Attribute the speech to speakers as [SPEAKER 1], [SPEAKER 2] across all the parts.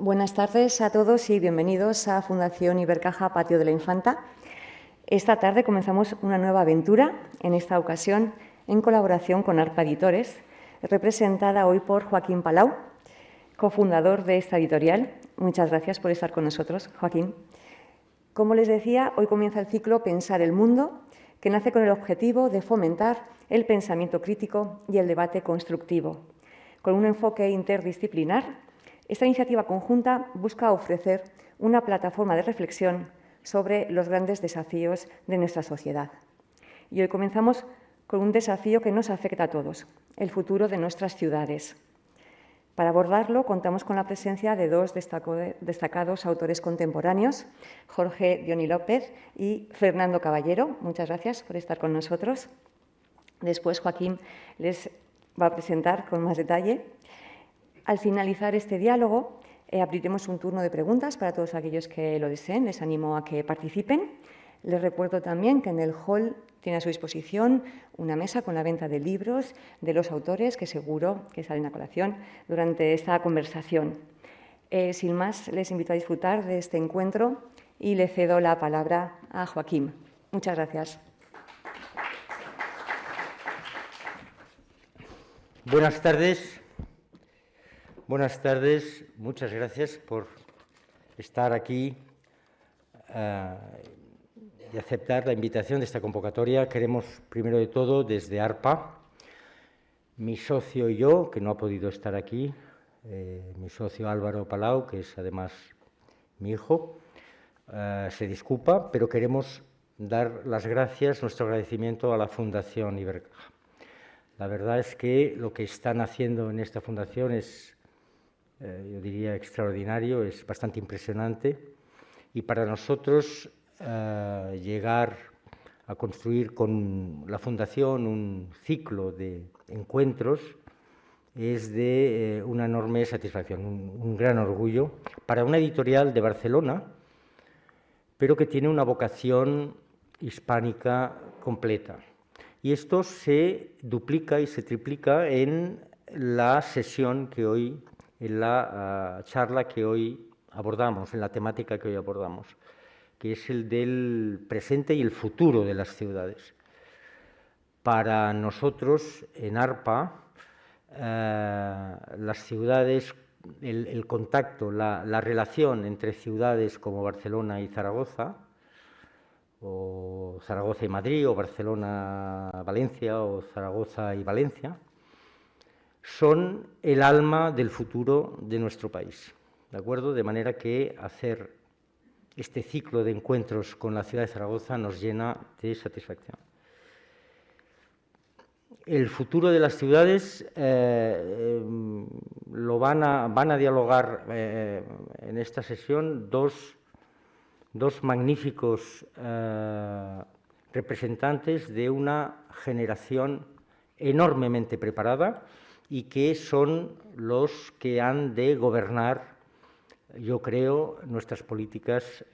[SPEAKER 1] Buenas tardes a todos y bienvenidos a Fundación Ibercaja Patio de la Infanta. Esta tarde comenzamos una nueva aventura, en esta ocasión en colaboración con ARPA Editores, representada hoy por Joaquín Palau, cofundador de esta editorial. Muchas gracias por estar con nosotros, Joaquín. Como les decía, hoy comienza el ciclo Pensar el Mundo, que nace con el objetivo de fomentar el pensamiento crítico y el debate constructivo. Con un enfoque interdisciplinar, esta iniciativa conjunta busca ofrecer una plataforma de reflexión sobre los grandes desafíos de nuestra sociedad. Y hoy comenzamos con un desafío que nos afecta a todos, el futuro de nuestras ciudades. Para abordarlo, contamos con la presencia de dos destacados autores contemporáneos, Jorge Diony López y Fernando Caballero. Muchas gracias por estar con nosotros. Después, Joaquín les va a presentar con más detalle. Al finalizar este diálogo, abriremos un turno de preguntas para todos aquellos que lo deseen. Les animo a que participen. Les recuerdo también que en el hall tiene a su disposición una mesa con la venta de libros de los autores que seguro que salen a colación durante esta conversación. Sin más, les invito a disfrutar de este encuentro y le cedo la palabra a Joaquín. Muchas gracias.
[SPEAKER 2] Buenas tardes. Buenas tardes. Muchas gracias por estar aquí y aceptar la invitación de esta convocatoria. Queremos, primero de todo, desde ARPA, mi socio y yo, que no ha podido estar aquí, mi socio Álvaro Palau, que es además mi hijo, se disculpa, pero queremos dar las gracias, nuestro agradecimiento a la Fundación Ibercaja. La verdad es que lo que están haciendo en esta fundación es, yo diría, extraordinario, es bastante impresionante, y para nosotros llegar a construir con la Fundación un ciclo de encuentros es de una enorme satisfacción, un gran orgullo para una editorial de Barcelona, pero que tiene una vocación hispánica completa. Y esto se duplica y se triplica en la sesión que hoy, en la charla que hoy abordamos, en la temática que hoy abordamos, que es el del presente y el futuro de las ciudades. Para nosotros, en ARPA, las ciudades, el contacto, la relación entre ciudades como Barcelona y Zaragoza, o Zaragoza y Madrid, o Barcelona-Valencia, o Zaragoza y Valencia, son el alma del futuro de nuestro país, ¿de acuerdo? De manera que hacer este ciclo de encuentros con la ciudad de Zaragoza nos llena de satisfacción. El futuro de las ciudades lo van a dialogar en esta sesión dos magníficos representantes de una generación enormemente preparada y que son los que han de gobernar, yo creo, nuestras políticas,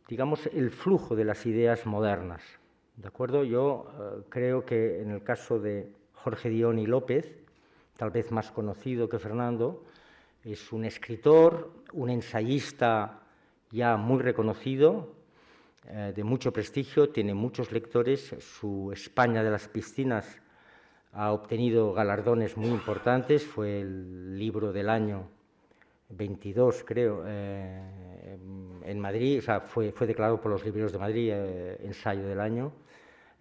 [SPEAKER 2] digamos, el flujo de las ideas modernas, ¿de acuerdo? Yo creo que en el caso de Jorge Diony López, tal vez más conocido que Fernando, es un escritor, un ensayista ya muy reconocido, de mucho prestigio, tiene muchos lectores. Su España de las piscinas ha obtenido galardones muy importantes, fue el libro del año 22, creo, en Madrid, o sea, fue declarado por los libreros de Madrid ensayo del año.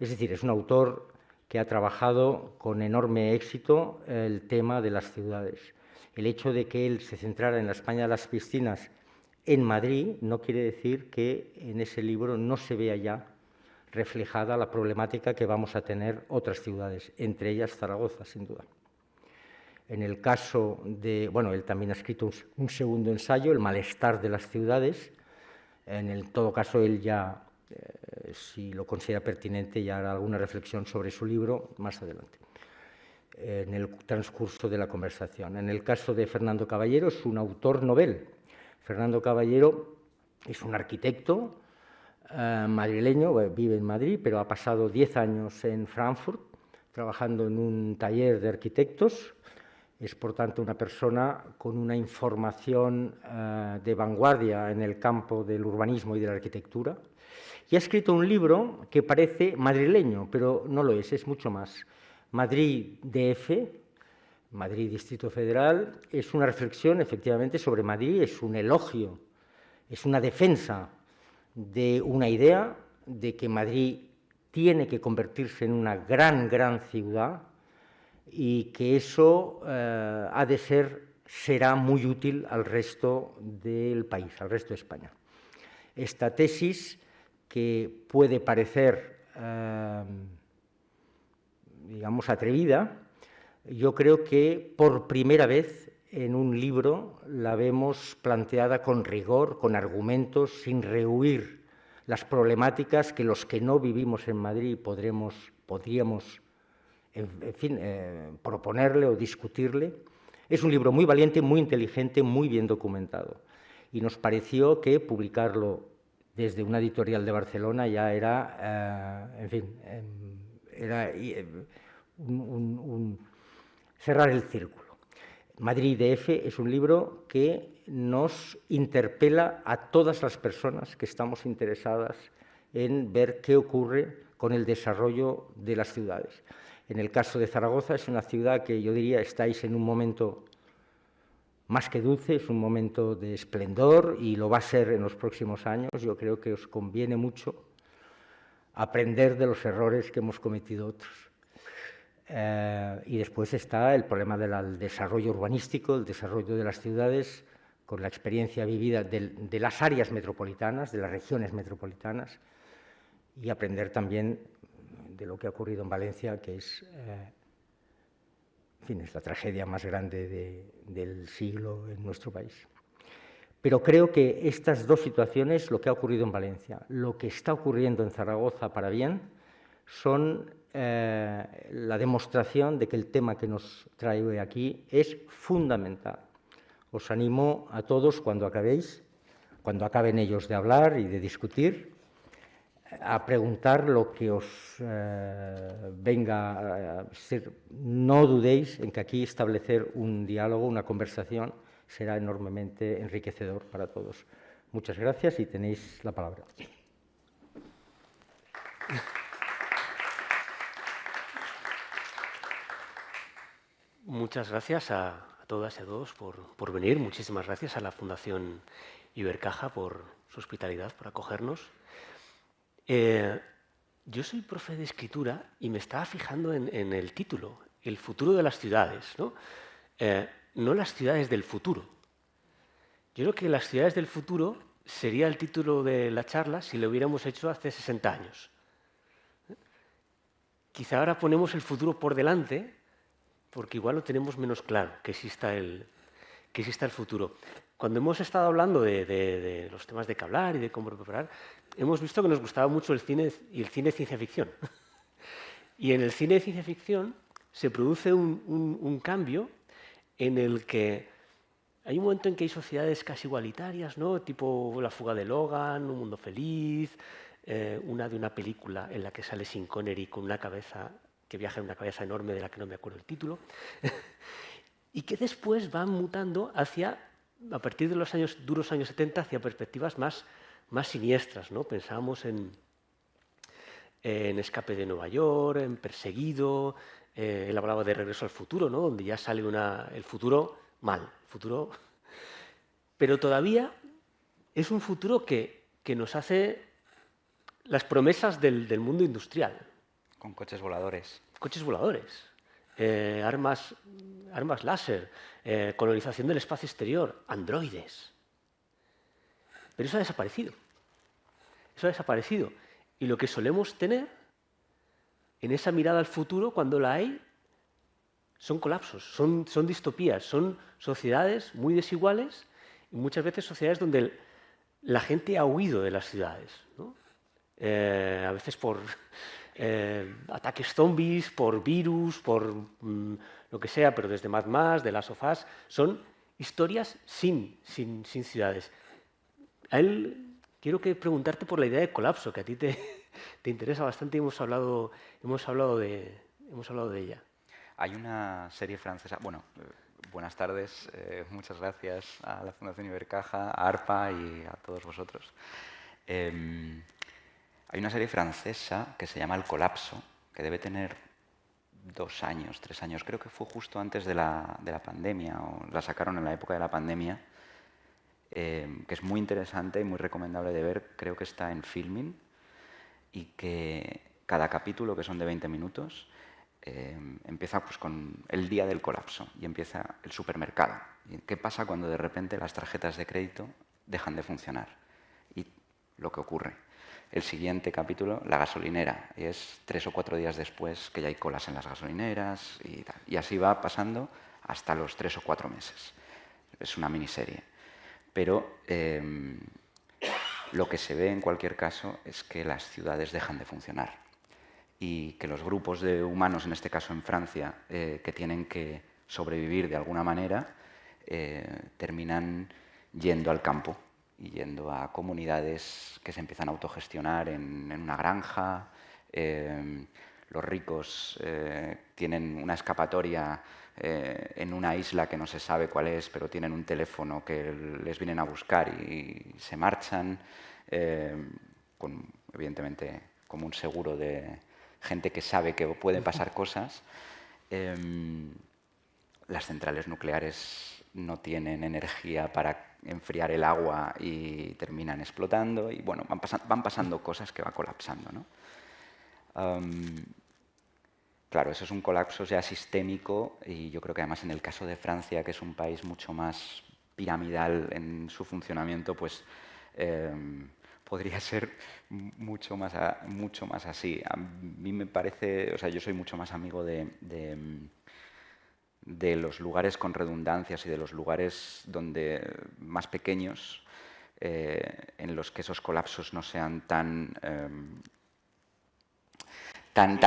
[SPEAKER 2] Es decir, es un autor que ha trabajado con enorme éxito el tema de las ciudades. El hecho de que él se centrara en la España de las piscinas en Madrid no quiere decir que en ese libro no se vea ya reflejada la problemática que vamos a tener otras ciudades, entre ellas Zaragoza, sin duda. En el caso de, bueno, él también ha escrito un segundo ensayo, El malestar de las ciudades. En todo caso, él ya, si lo considera pertinente, ya hará alguna reflexión sobre su libro más adelante, en el transcurso de la conversación. En el caso de Fernando Caballero, es un autor novel. Fernando Caballero es un arquitecto madrileño, vive en Madrid, pero ha pasado 10 años en Frankfurt, trabajando en un taller de arquitectos. Es, por tanto, una persona con una información de vanguardia en el campo del urbanismo y de la arquitectura. Y ha escrito un libro que parece madrileño, pero no lo es mucho más. Madrid DF, Madrid Distrito Federal, es una reflexión, efectivamente, sobre Madrid, es un elogio, es una defensa de una idea de que Madrid tiene que convertirse en una gran ciudad y que eso será muy útil al resto del país, al resto de España. Esta tesis, que puede parecer, digamos, atrevida, yo creo que por primera vez en un libro la vemos planteada con rigor, con argumentos, sin rehuir las problemáticas que los que no vivimos en Madrid podríamos, en fin, proponerle o discutirle. Es un libro muy valiente, muy inteligente, muy bien documentado. Y nos pareció que publicarlo desde una editorial de Barcelona ya era, en fin, era cerrar el círculo. Madrid DF es un libro que nos interpela a todas las personas que estamos interesadas en ver qué ocurre con el desarrollo de las ciudades. En el caso de Zaragoza, es una ciudad que yo diría estáis en un momento más que dulce, es un momento de esplendor y lo va a ser en los próximos años. Yo creo que os conviene mucho aprender de los errores que hemos cometido otros. Y después está el problema del desarrollo urbanístico, el desarrollo de las ciudades, con la experiencia vivida de las áreas metropolitanas, de las regiones metropolitanas, y aprender también de lo que ha ocurrido en Valencia, que es, en fin, es la tragedia más grande del siglo en nuestro país. Pero creo que estas dos situaciones, lo que ha ocurrido en Valencia, lo que está ocurriendo en Zaragoza para bien, son la demostración de que el tema que nos trae hoy aquí es fundamental. Os animo a todos, cuando acaben ellos de hablar y de discutir, a preguntar lo que os venga a ser. No dudéis en que aquí establecer un diálogo, una conversación, será enormemente enriquecedor para todos. Muchas gracias y tenéis la palabra.
[SPEAKER 3] Muchas gracias a todas y a todos por venir. Muchísimas gracias a la Fundación Ibercaja por su hospitalidad, por acogernos. Yo soy profe de escritura y me estaba fijando en el título, el futuro de las ciudades, ¿no? No las ciudades del futuro. Yo creo que las ciudades del futuro sería el título de la charla si lo hubiéramos hecho hace 60 años. Quizá ahora ponemos el futuro por delante porque igual lo tenemos menos claro, que exista el futuro. Cuando hemos estado hablando de los temas de que hablar y de cómo preparar, hemos visto que nos gustaba mucho el cine y el cine de ciencia ficción. Y en el cine de ciencia ficción se produce un cambio en el que hay un momento en que hay sociedades casi igualitarias, ¿no? Tipo La fuga de Logan, Un mundo feliz, una de una película en la que sale Sean Connery con una cabeza que viaja en una cabeza enorme de la que no me acuerdo el título, y que después van mutando a partir de los duros años 70, hacia perspectivas más siniestras, ¿no? Pensábamos en Escape de Nueva York, en Perseguido, él hablaba de Regreso al futuro, ¿no? Donde ya sale el futuro mal, pero todavía es un futuro que nos hace las promesas del mundo industrial.
[SPEAKER 4] Con coches voladores.
[SPEAKER 3] Coches voladores, armas láser, colonización del espacio exterior, androides. Pero eso ha desaparecido. Eso ha desaparecido. Y lo que solemos tener en esa mirada al futuro, cuando la hay, son colapsos, son distopías, son sociedades muy desiguales y muchas veces sociedades donde la gente ha huido de las ciudades, ¿no? A veces por ataques zombies, por virus, por lo que sea, pero desde Mad Max, de Last of Us, son historias sin ciudades. Quiero preguntarte por la idea de colapso, que a ti te interesa bastante y hemos hablado de ella.
[SPEAKER 4] Hay una serie francesa, bueno, buenas tardes. Muchas gracias a la Fundación Ibercaja, a ARPA y a todos vosotros. Hay una serie francesa que se llama El Colapso, que debe tener 2 años, 3 años. Creo que fue justo antes de la pandemia, o la sacaron en la época de la pandemia, que es muy interesante y muy recomendable de ver. Creo que está en Filmin y que cada capítulo, que son de 20 minutos, empieza pues, con el día del colapso y empieza el supermercado. ¿Y qué pasa cuando de repente las tarjetas de crédito dejan de funcionar? Y lo que ocurre. El siguiente capítulo, la gasolinera, y es 3 o 4 días después que ya hay colas en las gasolineras y tal. Y así va pasando hasta los 3 o 4 meses. Es una miniserie. Pero lo que se ve en cualquier caso es que las ciudades dejan de funcionar y que los grupos de humanos, en este caso en Francia, que tienen que sobrevivir de alguna manera, terminan yendo al campo y yendo a comunidades que se empiezan a autogestionar en una granja. Los ricos tienen una escapatoria en una isla que no se sabe cuál es, pero tienen un teléfono que les vienen a buscar y se marchan, evidentemente como un seguro de gente que sabe que pueden pasar cosas. Las centrales nucleares no tienen energía para enfriar el agua y terminan explotando. Y bueno, van pasando cosas que va colapsando, ¿no? Claro, eso es un colapso ya sistémico y yo creo que además en el caso de Francia, que es un país mucho más piramidal en su funcionamiento, pues podría ser mucho más así. A mí me parece, o sea, yo soy mucho más amigo de los lugares con redundancias y de los lugares más pequeños, en los que esos colapsos no sean tan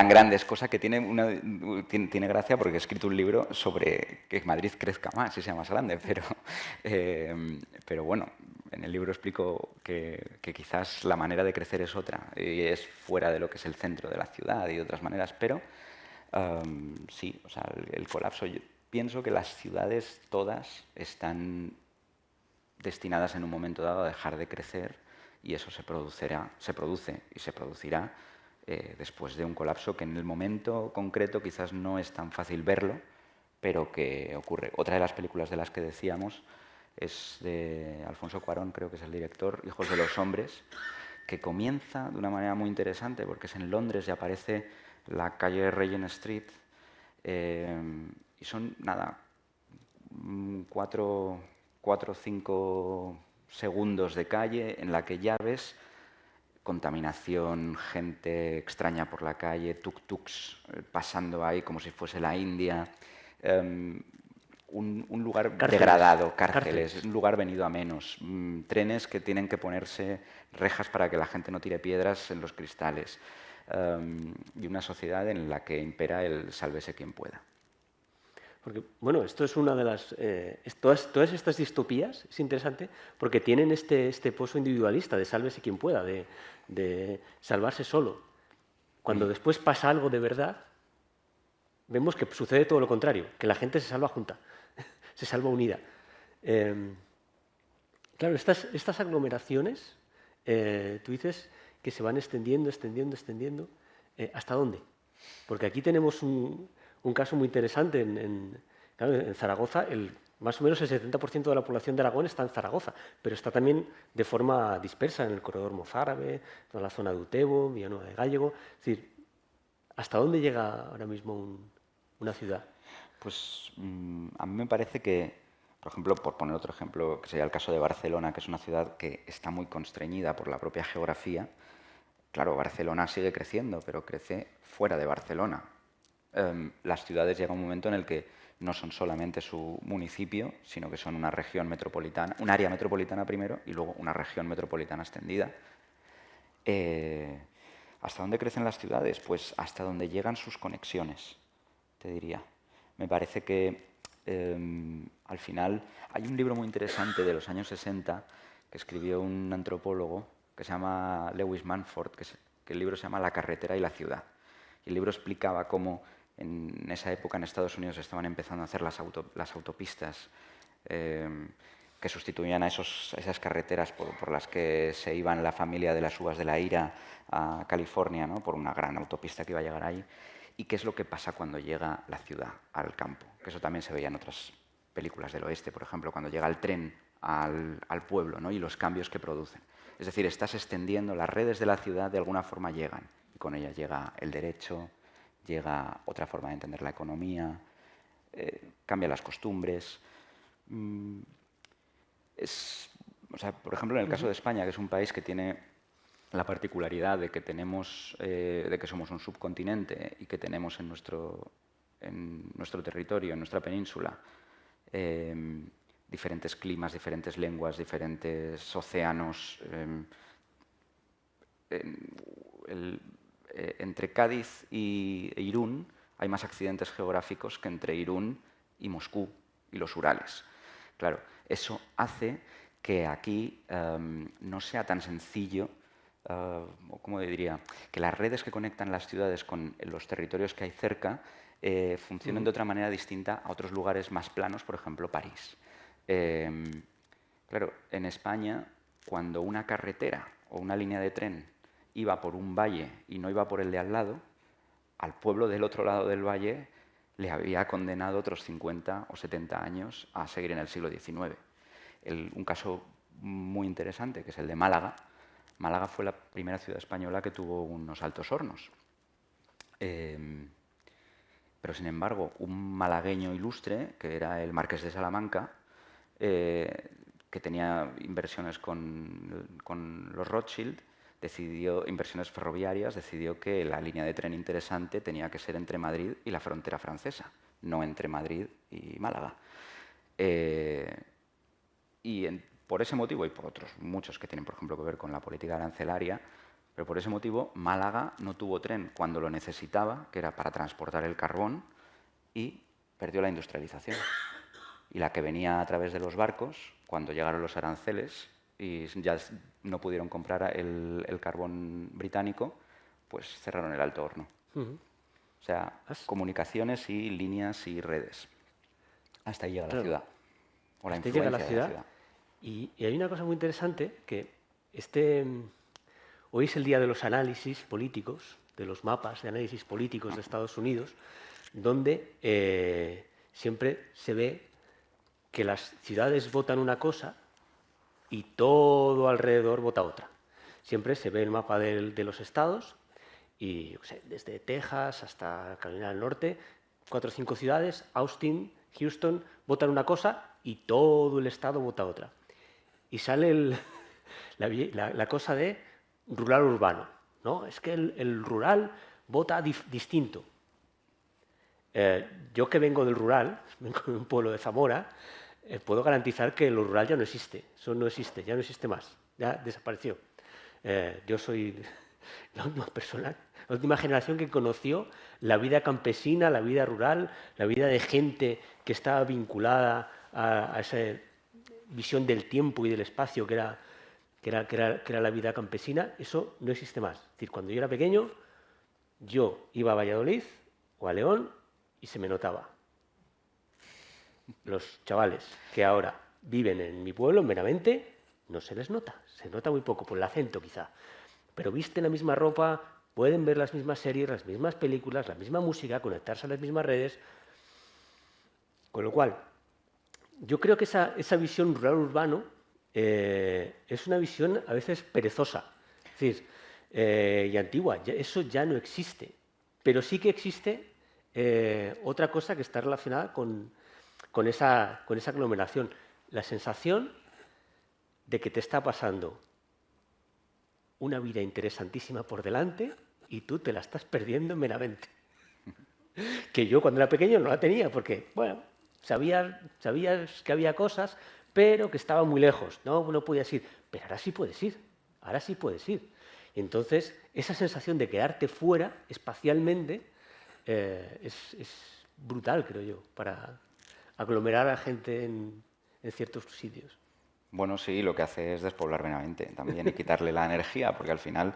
[SPEAKER 4] grandes, cosa que tiene gracia porque he escrito un libro sobre que Madrid crezca más y sea más grande, pero bueno, en el libro explico que quizás la manera de crecer es otra y es fuera de lo que es el centro de la ciudad y de otras maneras, pero sí, o sea, el colapso, yo pienso que las ciudades todas están destinadas en un momento dado a dejar de crecer y eso se produce y se producirá después de un colapso que en el momento concreto quizás no es tan fácil verlo, pero que ocurre. Otra de las películas de las que decíamos es de Alfonso Cuarón, creo que es el director, Hijos de los hombres, que comienza de una manera muy interesante porque es en Londres y aparece la calle Regent Street y son, nada, 4 o 5 segundos de calle en la que ya ves contaminación, gente extraña por la calle, tuk-tuks pasando ahí como si fuese la India, un lugar degradado, cárceles, un lugar venido a menos, trenes que tienen que ponerse rejas para que la gente no tire piedras en los cristales, y una sociedad en la que impera el sálvese quien pueda.
[SPEAKER 3] Porque, bueno, esto es una de las... todas estas distopías es interesante porque tienen este pozo individualista de sálvese quien pueda, de salvarse solo. Cuando después pasa algo de verdad, vemos que sucede todo lo contrario, que la gente se salva junta, se salva unida. Claro, estas aglomeraciones, tú dices que se van extendiendo, ¿hasta dónde? Porque aquí tenemos un caso muy interesante. Claro, en Zaragoza, más o menos el 70% de la población de Aragón está en Zaragoza, pero está también de forma dispersa en el corredor mozárabe, toda la zona de Utebo, Villanueva de Gállego. Es decir, ¿hasta dónde llega ahora mismo una ciudad?
[SPEAKER 4] Pues a mí me parece que, por ejemplo, por poner otro ejemplo, que sería el caso de Barcelona, que es una ciudad que está muy constreñida por la propia geografía. Claro, Barcelona sigue creciendo, pero crece fuera de Barcelona. Las ciudades llega un momento en el que no son solamente su municipio, sino que son una región metropolitana, un área metropolitana primero y luego una región metropolitana extendida. ¿Hasta dónde crecen las ciudades? Pues hasta donde llegan sus conexiones, te diría. Me parece que al final hay un libro muy interesante de los años 60 que escribió un antropólogo que se llama Lewis Mumford, que el libro se llama La carretera y la ciudad. Y el libro explicaba cómo En esa época en Estados Unidos estaban empezando a hacer las autopistas que sustituían a esas carreteras por las que se iban la familia de las uvas de la ira a California, ¿no? Por una gran autopista que iba a llegar ahí. ¿Y qué es lo que pasa cuando llega la ciudad al campo? Que eso también se veía en otras películas del oeste, por ejemplo, cuando llega el tren al pueblo, ¿no? Y los cambios que producen. Es decir, estás extendiendo, las redes de la ciudad de alguna forma llegan, y con ellas llega el derecho, llega otra forma de entender la economía, cambian las costumbres. Por ejemplo, en el caso de España, que es un país que tiene la particularidad de que somos un subcontinente y que tenemos en nuestro territorio, en nuestra península, diferentes climas, diferentes lenguas, diferentes océanos. Entre Cádiz e Irún hay más accidentes geográficos que entre Irún y Moscú y los Urales. Claro, eso hace que aquí no sea tan sencillo, ¿cómo diría?, que las redes que conectan las ciudades con los territorios que hay cerca funcionen de otra manera distinta a otros lugares más planos, por ejemplo, París. Claro, en España, cuando una carretera o una línea de tren iba por un valle y no iba por el de al lado, al pueblo del otro lado del valle le había condenado otros 50 o 70 años a seguir en el siglo XIX. Un caso muy interesante, que es el de Málaga. Málaga fue la primera ciudad española que tuvo unos altos hornos. Pero, sin embargo, un malagueño ilustre, que era el Marqués de Salamanca, que tenía inversiones con los Rothschild, inversiones ferroviarias, decidió que la línea de tren interesante tenía que ser entre Madrid y la frontera francesa, no entre Madrid y Málaga. Por ese motivo, y por otros muchos que tienen, por ejemplo, que ver con la política arancelaria, pero por ese motivo Málaga no tuvo tren cuando lo necesitaba, que era para transportar el carbón, y perdió la industrialización. Y la que venía a través de los barcos, cuando llegaron los aranceles y ya no pudieron comprar el carbón británico, pues cerraron el alto horno. O sea, comunicaciones y líneas y redes. Hasta ahí llega la ciudad. O la influencia de la ciudad.
[SPEAKER 3] Y hay una cosa muy interesante, que hoy es el día de los análisis políticos, de los mapas de análisis políticos de Estados Unidos, donde siempre se ve que las ciudades votan una cosa y todo alrededor vota otra. Siempre se ve el mapa de los estados y desde Texas hasta Carolina del Norte, 4 o 5 ciudades, Austin, Houston, votan una cosa y todo el estado vota otra. Y sale la cosa de rural-urbano, ¿no? Es que el rural vota distinto. Yo que vengo del rural, vengo de un pueblo de Zamora, puedo garantizar que lo rural ya no existe. Eso no existe, ya no existe más, ya desapareció. Yo soy la última generación que conoció la vida campesina, la vida rural, la vida de gente que estaba vinculada a esa visión del tiempo y del espacio que era la vida campesina. Eso no existe más. Es decir, cuando yo era pequeño, yo iba a Valladolid o a León y se me notaba. Los chavales que ahora viven en mi pueblo, en Benavente, no se les nota. Se nota muy poco, por el acento quizá. Pero visten la misma ropa, pueden ver las mismas series, las mismas películas, la misma música, conectarse a las mismas redes. Con lo cual, yo creo que esa visión rural-urbano es una visión a veces perezosa, es decir, y antigua. Eso ya no existe. Pero sí que existe otra cosa que está relacionada con esa aglomeración. La sensación de que te está pasando una vida interesantísima por delante y tú te la estás perdiendo meramente. Que yo cuando era pequeño no la tenía porque, bueno, sabías que había cosas, pero que estaban muy lejos, no podías ir. Pero ahora sí puedes ir, ahora sí puedes ir. Y entonces, esa sensación de quedarte fuera espacialmente es brutal, creo yo, para aglomerar a gente en ciertos sitios.
[SPEAKER 4] Bueno, sí, lo que hace es despoblar Benavente también y quitarle la energía, porque al final,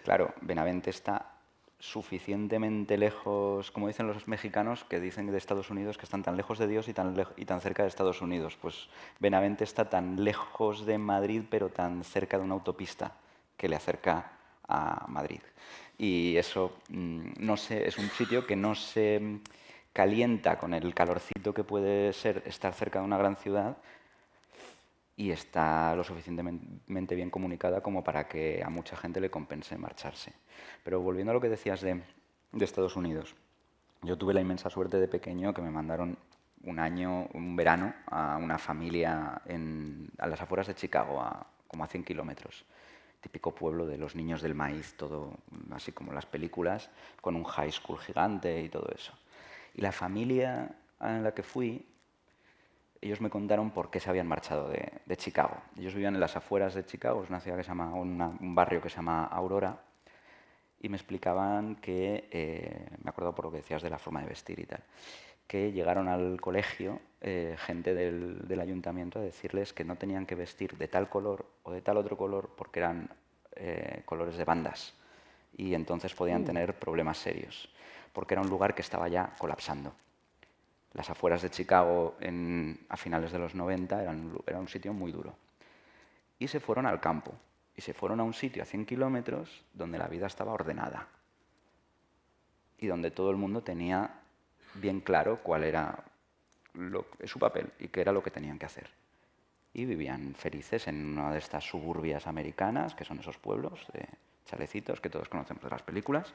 [SPEAKER 4] claro, Benavente está suficientemente lejos, como dicen los mexicanos, que dicen de Estados Unidos que están tan lejos de Dios y tan cerca de Estados Unidos. Pues Benavente está tan lejos de Madrid, pero tan cerca de una autopista que le acerca a Madrid. Y eso, no sé, es un sitio que no se calienta con el calorcito que puede ser estar cerca de una gran ciudad, y está lo suficientemente bien comunicada como para que a mucha gente le compense marcharse. Pero volviendo a lo que decías de Estados Unidos, yo tuve la inmensa suerte de pequeño que me mandaron un verano, a una familia a las afueras de Chicago, como a 100 kilómetros. Típico pueblo de los niños del maíz, todo así como las películas, con un high school gigante y todo eso. Y la familia a la que fui, ellos me contaron por qué se habían marchado de Chicago. Ellos vivían en las afueras de Chicago, es una ciudad que se llama, un barrio que se llama Aurora, y me explicaban que, me acuerdo por lo que decías de la forma de vestir y tal, que llegaron al colegio gente del ayuntamiento a decirles que no tenían que vestir de tal color o de tal otro color porque eran colores de bandas, y entonces podían tener problemas serios, porque era un lugar que estaba ya colapsando. Las afueras de Chicago a finales de los 90 era un sitio muy duro. Y se fueron al campo. Y se fueron a un sitio a 100 kilómetros donde la vida estaba ordenada. Y donde todo el mundo tenía bien claro cuál era su papel y qué era lo que tenían que hacer. Y vivían felices en una de estas suburbias americanas, que son esos pueblos de chalecitos que todos conocemos de las películas,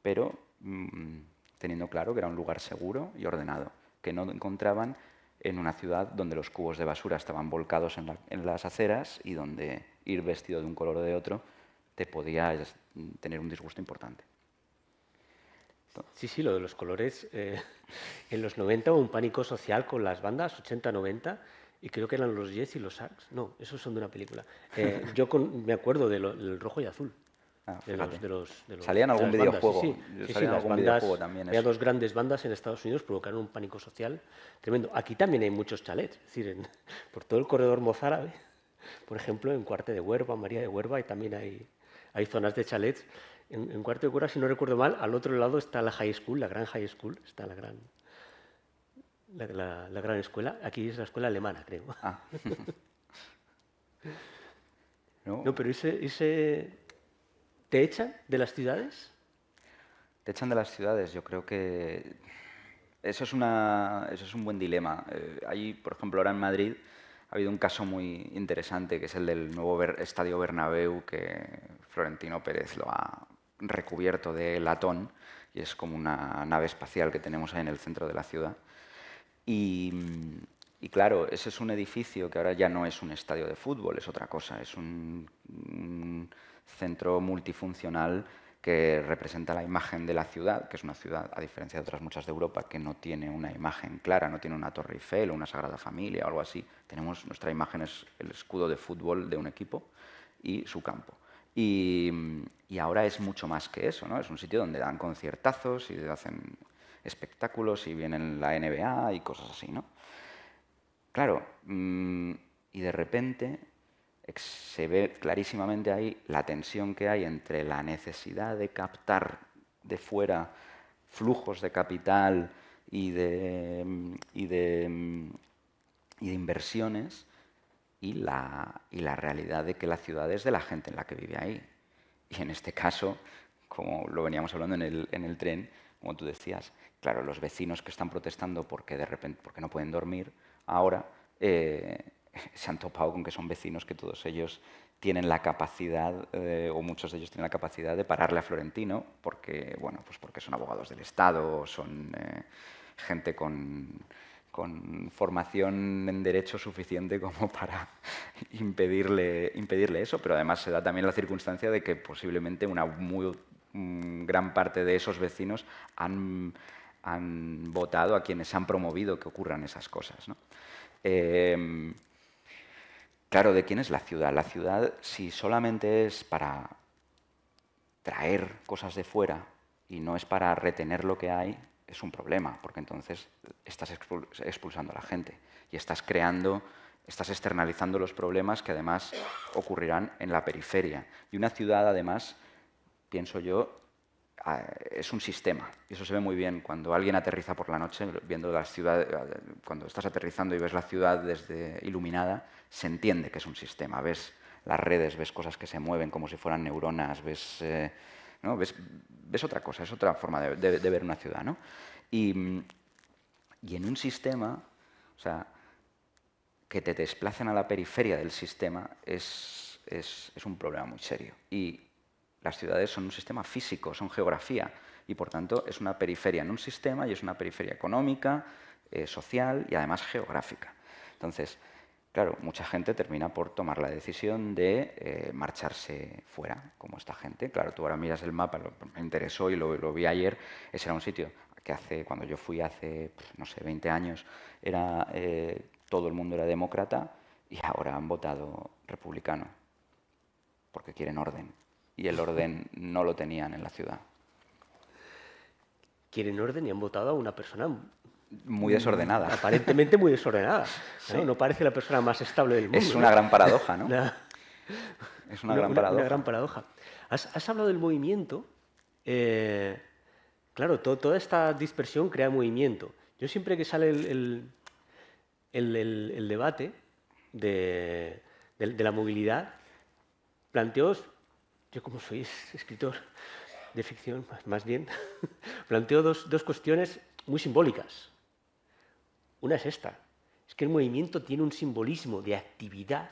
[SPEAKER 4] pero teniendo claro que era un lugar seguro y ordenado, que no encontraban en una ciudad donde los cubos de basura estaban volcados en las aceras y donde ir vestido de un color o de otro te podía tener un disgusto importante.
[SPEAKER 3] Sí, lo de los colores. En los 90 hubo un pánico social con las bandas, 80-90, y creo que eran los Yes y los Sax. No, esos son de una película. Me acuerdo del rojo y azul.
[SPEAKER 4] Salía en algún videojuego.
[SPEAKER 3] Sí, las bandas, había dos grandes bandas en Estados Unidos, provocaron un pánico social tremendo. Aquí también hay muchos chalets, es decir, por todo el corredor mozárabe, por ejemplo, en Cuarte de Huerva, María de Huerva, y también hay zonas de chalets. En Cuarte de Huerva, si no recuerdo mal, al otro lado está la high school, la gran high school, está la gran escuela. Aquí es la escuela alemana, creo.
[SPEAKER 4] Ah.
[SPEAKER 3] No, pero ¿te echan de las ciudades?
[SPEAKER 4] Te echan de las ciudades. Yo creo que eso es un buen dilema. Ahí, por ejemplo, ahora en Madrid ha habido un caso muy interesante, que es el del nuevo Estadio Bernabéu, que Florentino Pérez lo ha recubierto de latón, y es como una nave espacial que tenemos ahí en el centro de la ciudad. Y claro, ese es un edificio que ahora ya no es un estadio de fútbol, es otra cosa, es un centro multifuncional que representa la imagen de la ciudad, que es una ciudad, a diferencia de otras muchas de Europa, que no tiene una imagen clara, no tiene una Torre Eiffel o una Sagrada Familia o algo así. Nuestra imagen es el escudo de fútbol de un equipo y su campo. Y ahora es mucho más que eso, ¿no? Es un sitio donde dan conciertazos y hacen espectáculos y vienen la NBA y cosas así, ¿no? Claro, y de repente se ve clarísimamente ahí la tensión que hay entre la necesidad de captar de fuera flujos de capital y de inversiones y la realidad de que la ciudad es de la gente en la que vive ahí. Y en este caso, como lo veníamos hablando en el tren, como tú decías, claro, los vecinos que están protestando porque no pueden dormir ahora, se han topado con que son vecinos que todos ellos tienen la capacidad, o muchos de ellos tienen la capacidad de pararle a Florentino, porque son abogados del Estado, son gente con formación en derecho suficiente como para impedirle eso, pero además se da también la circunstancia de que posiblemente una muy gran parte de esos vecinos han votado a quienes han promovido que ocurran esas cosas, ¿no? Claro, ¿de quién es la ciudad? La ciudad, si solamente es para traer cosas de fuera y no es para retener lo que hay, es un problema, porque entonces estás expulsando a la gente y estás externalizando los problemas que además ocurrirán en la periferia. Y una ciudad, además, pienso yo, es un sistema. Y eso se ve muy bien cuando alguien aterriza por la noche, viendo las ciudades, cuando estás aterrizando y ves la ciudad desde iluminada, se entiende que es un sistema. Ves las redes, ves cosas que se mueven como si fueran neuronas, ves, ¿no? ves otra cosa, es otra forma de ver una ciudad, ¿no? Y en un sistema, o sea, que te desplacen a la periferia del sistema es un problema muy serio. Y las ciudades son un sistema físico, son geografía, y por tanto es una periferia en un sistema y es una periferia económica, social y además geográfica. Entonces, claro, mucha gente termina por tomar la decisión de marcharse fuera, como esta gente. Claro, tú ahora miras el mapa, me interesó y lo vi ayer, ese era un sitio que cuando yo fui hace, no sé, 20 años, todo el mundo era demócrata y ahora han votado republicano, porque quieren orden. Y el orden no lo tenían en la ciudad.
[SPEAKER 3] Quieren orden y han votado a una persona
[SPEAKER 4] muy desordenada.
[SPEAKER 3] Aparentemente muy desordenada.
[SPEAKER 4] Sí.
[SPEAKER 3] ¿No? No parece la persona más estable del mundo.
[SPEAKER 4] Es una gran paradoja, ¿no? Es una gran paradoja.
[SPEAKER 3] Una gran paradoja. Has hablado del movimiento. Claro, toda esta dispersión crea movimiento. Yo siempre que sale el debate de la movilidad, planteo, yo como soy escritor de ficción, más bien, planteo dos cuestiones muy simbólicas. Una es esta, es que el movimiento tiene un simbolismo de actividad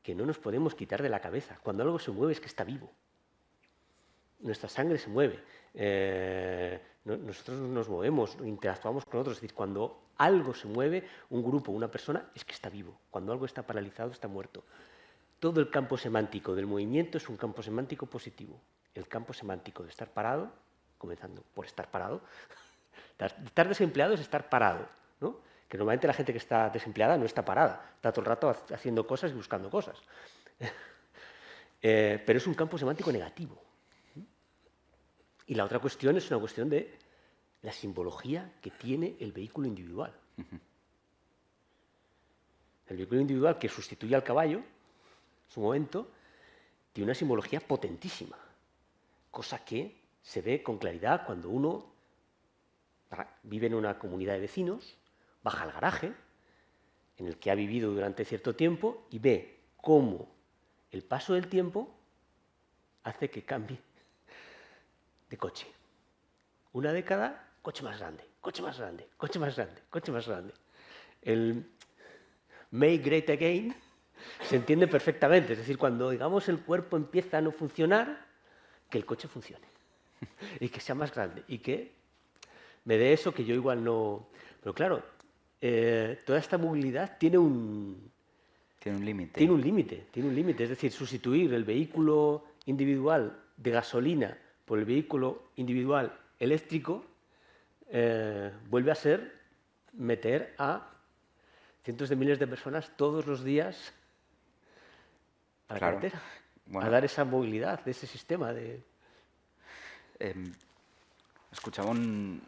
[SPEAKER 3] que no nos podemos quitar de la cabeza. Cuando algo se mueve es que está vivo. Nuestra sangre se mueve, nosotros nos movemos, interactuamos con otros. Es decir, cuando algo se mueve, un grupo, una persona, es que está vivo. Cuando algo está paralizado, está muerto. Todo el campo semántico del movimiento es un campo semántico positivo. El campo semántico de estar parado, comenzando por estar parado, estar desempleado es estar parado, ¿no? Que normalmente la gente que está desempleada no está parada, está todo el rato haciendo cosas y buscando cosas. Pero es un campo semántico negativo. Y la otra cuestión es una cuestión de la simbología que tiene el vehículo individual. El vehículo individual que sustituye al caballo, en su momento, tiene una simbología potentísima, cosa que se ve con claridad cuando uno vive en una comunidad de vecinos, baja al garaje, en el que ha vivido durante cierto tiempo, y ve cómo el paso del tiempo hace que cambie de coche. Una década, coche más grande, coche más grande, coche más grande, coche más grande. El Make Great Again se entiende perfectamente. Es decir, cuando, digamos, el cuerpo empieza a no funcionar, que el coche funcione. Y que sea más grande. Y que me dé eso que yo igual no... Pero claro, toda esta movilidad tiene un...
[SPEAKER 4] Tiene un límite.
[SPEAKER 3] Tiene un límite. Es decir, sustituir el vehículo individual de gasolina por el vehículo individual eléctrico vuelve a ser meter a cientos de miles de personas todos los días a la carretera, a dar esa movilidad de ese sistema de...
[SPEAKER 4] Escuchaba un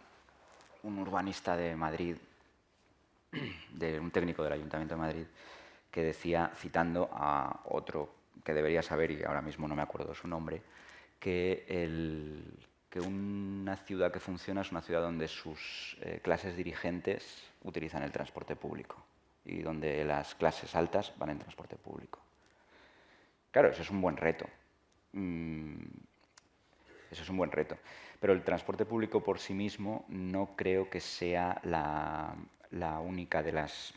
[SPEAKER 4] urbanista de Madrid, un técnico del Ayuntamiento de Madrid, que decía, citando a otro que debería saber, y ahora mismo no me acuerdo su nombre, que una ciudad que funciona es una ciudad donde sus clases dirigentes utilizan el transporte público y donde las clases altas van en transporte público. Claro, eso es un buen reto. Eso es un buen reto. Pero el transporte público por sí mismo no creo que sea la única de las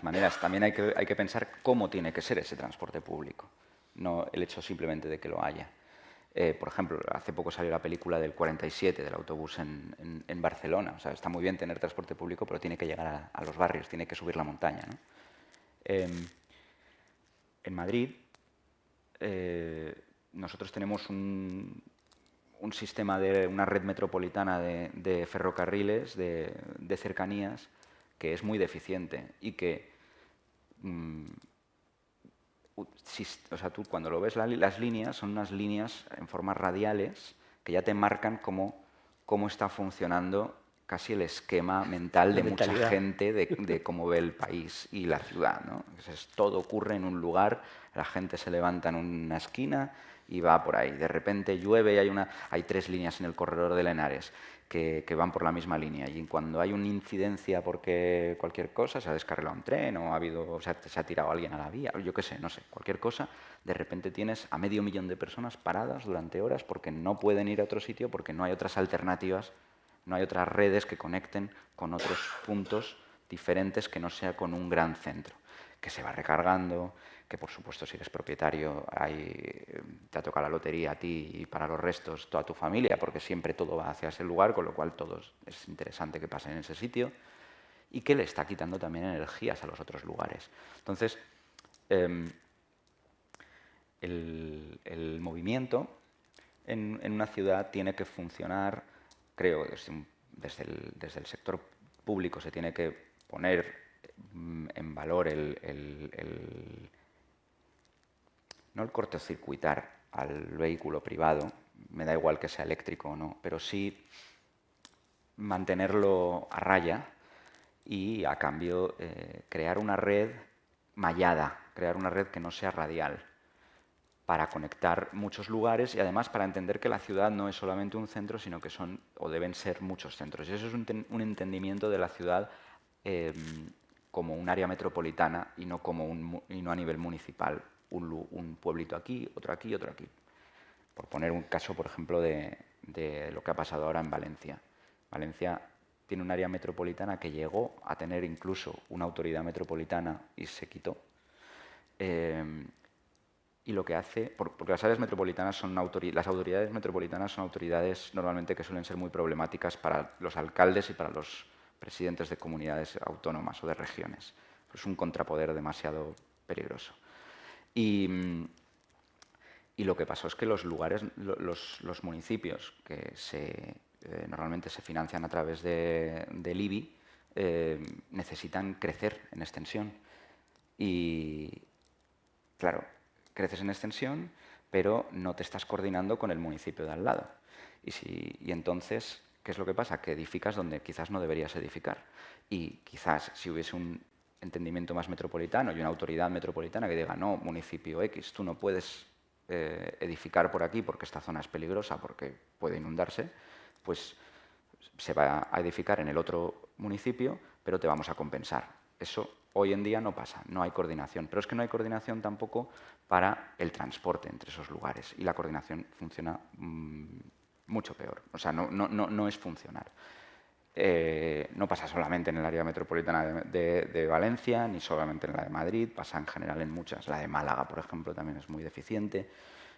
[SPEAKER 4] maneras. También hay que pensar cómo tiene que ser ese transporte público, no el hecho simplemente de que lo haya. Por ejemplo, hace poco salió la película del 47, del autobús en Barcelona. O sea, está muy bien tener transporte público, pero tiene que llegar a los barrios, tiene que subir la montaña, ¿no? En Madrid, nosotros tenemos un sistema una red metropolitana de ferrocarriles, de cercanías, que es muy deficiente y que, o sea, tú cuando lo ves las líneas, son unas líneas en formas radiales que ya te marcan cómo está funcionando casi el esquema mental de mucha
[SPEAKER 3] mentalidad.
[SPEAKER 4] gente de cómo ve el país y la ciudad, ¿no? Todo ocurre en un lugar, la gente se levanta en una esquina y va por ahí. De repente llueve y hay 3 líneas en el corredor de Henares que van por la misma línea. Y cuando hay una incidencia porque cualquier cosa, se ha descarrilado un tren o se ha tirado alguien a la vía, yo qué sé, no sé, cualquier cosa, de repente tienes a 500.000 de personas paradas durante horas porque no pueden ir a otro sitio, porque no hay otras alternativas, no hay otras redes que conecten con otros puntos diferentes que no sea con un gran centro, que se va recargando, que por supuesto si eres propietario te ha tocado la lotería a ti y para los restos toda tu familia, porque siempre todo va hacia ese lugar, con lo cual es interesante que pase en ese sitio, y que le está quitando también energías a los otros lugares. Entonces, el movimiento en una ciudad tiene que funcionar, creo, desde el sector público se tiene que poner en valor no el cortocircuitar al vehículo privado, me da igual que sea eléctrico o no, pero sí mantenerlo a raya y a cambio crear una red mallada, crear una red que no sea radial, para conectar muchos lugares y además para entender que la ciudad no es solamente un centro, sino que son o deben ser muchos centros. Y eso es un entendimiento de la ciudad como un área metropolitana y no a nivel municipal. Un pueblito aquí, otro aquí, otro aquí. Por poner un caso, por ejemplo, de lo que ha pasado ahora en Valencia. Valencia tiene un área metropolitana que llegó a tener incluso una autoridad metropolitana y se quitó. Y lo que hace, porque las áreas metropolitanas las autoridades metropolitanas son autoridades normalmente que suelen ser muy problemáticas para los alcaldes y para los presidentes de comunidades autónomas o de regiones. Es un contrapoder demasiado peligroso. Y lo que pasó es que los municipios que normalmente se financian a través del IBI necesitan crecer en extensión. Y claro, creces en extensión, pero no te estás coordinando con el municipio de al lado. Y entonces, ¿qué es lo que pasa? Que edificas donde quizás no deberías edificar. Y quizás si hubiese un entendimiento más metropolitano y una autoridad metropolitana que diga, no, municipio X, tú no puedes edificar por aquí porque esta zona es peligrosa, porque puede inundarse, pues se va a edificar en el otro municipio, pero te vamos a compensar. Eso hoy en día no pasa, no hay coordinación. Pero es que no hay coordinación tampoco para el transporte entre esos lugares. Y la coordinación funciona mucho peor. O sea, no es funcional. No pasa solamente en el área metropolitana de Valencia, ni solamente en la de Madrid, pasa en general en muchas. La de Málaga, por ejemplo, también es muy deficiente.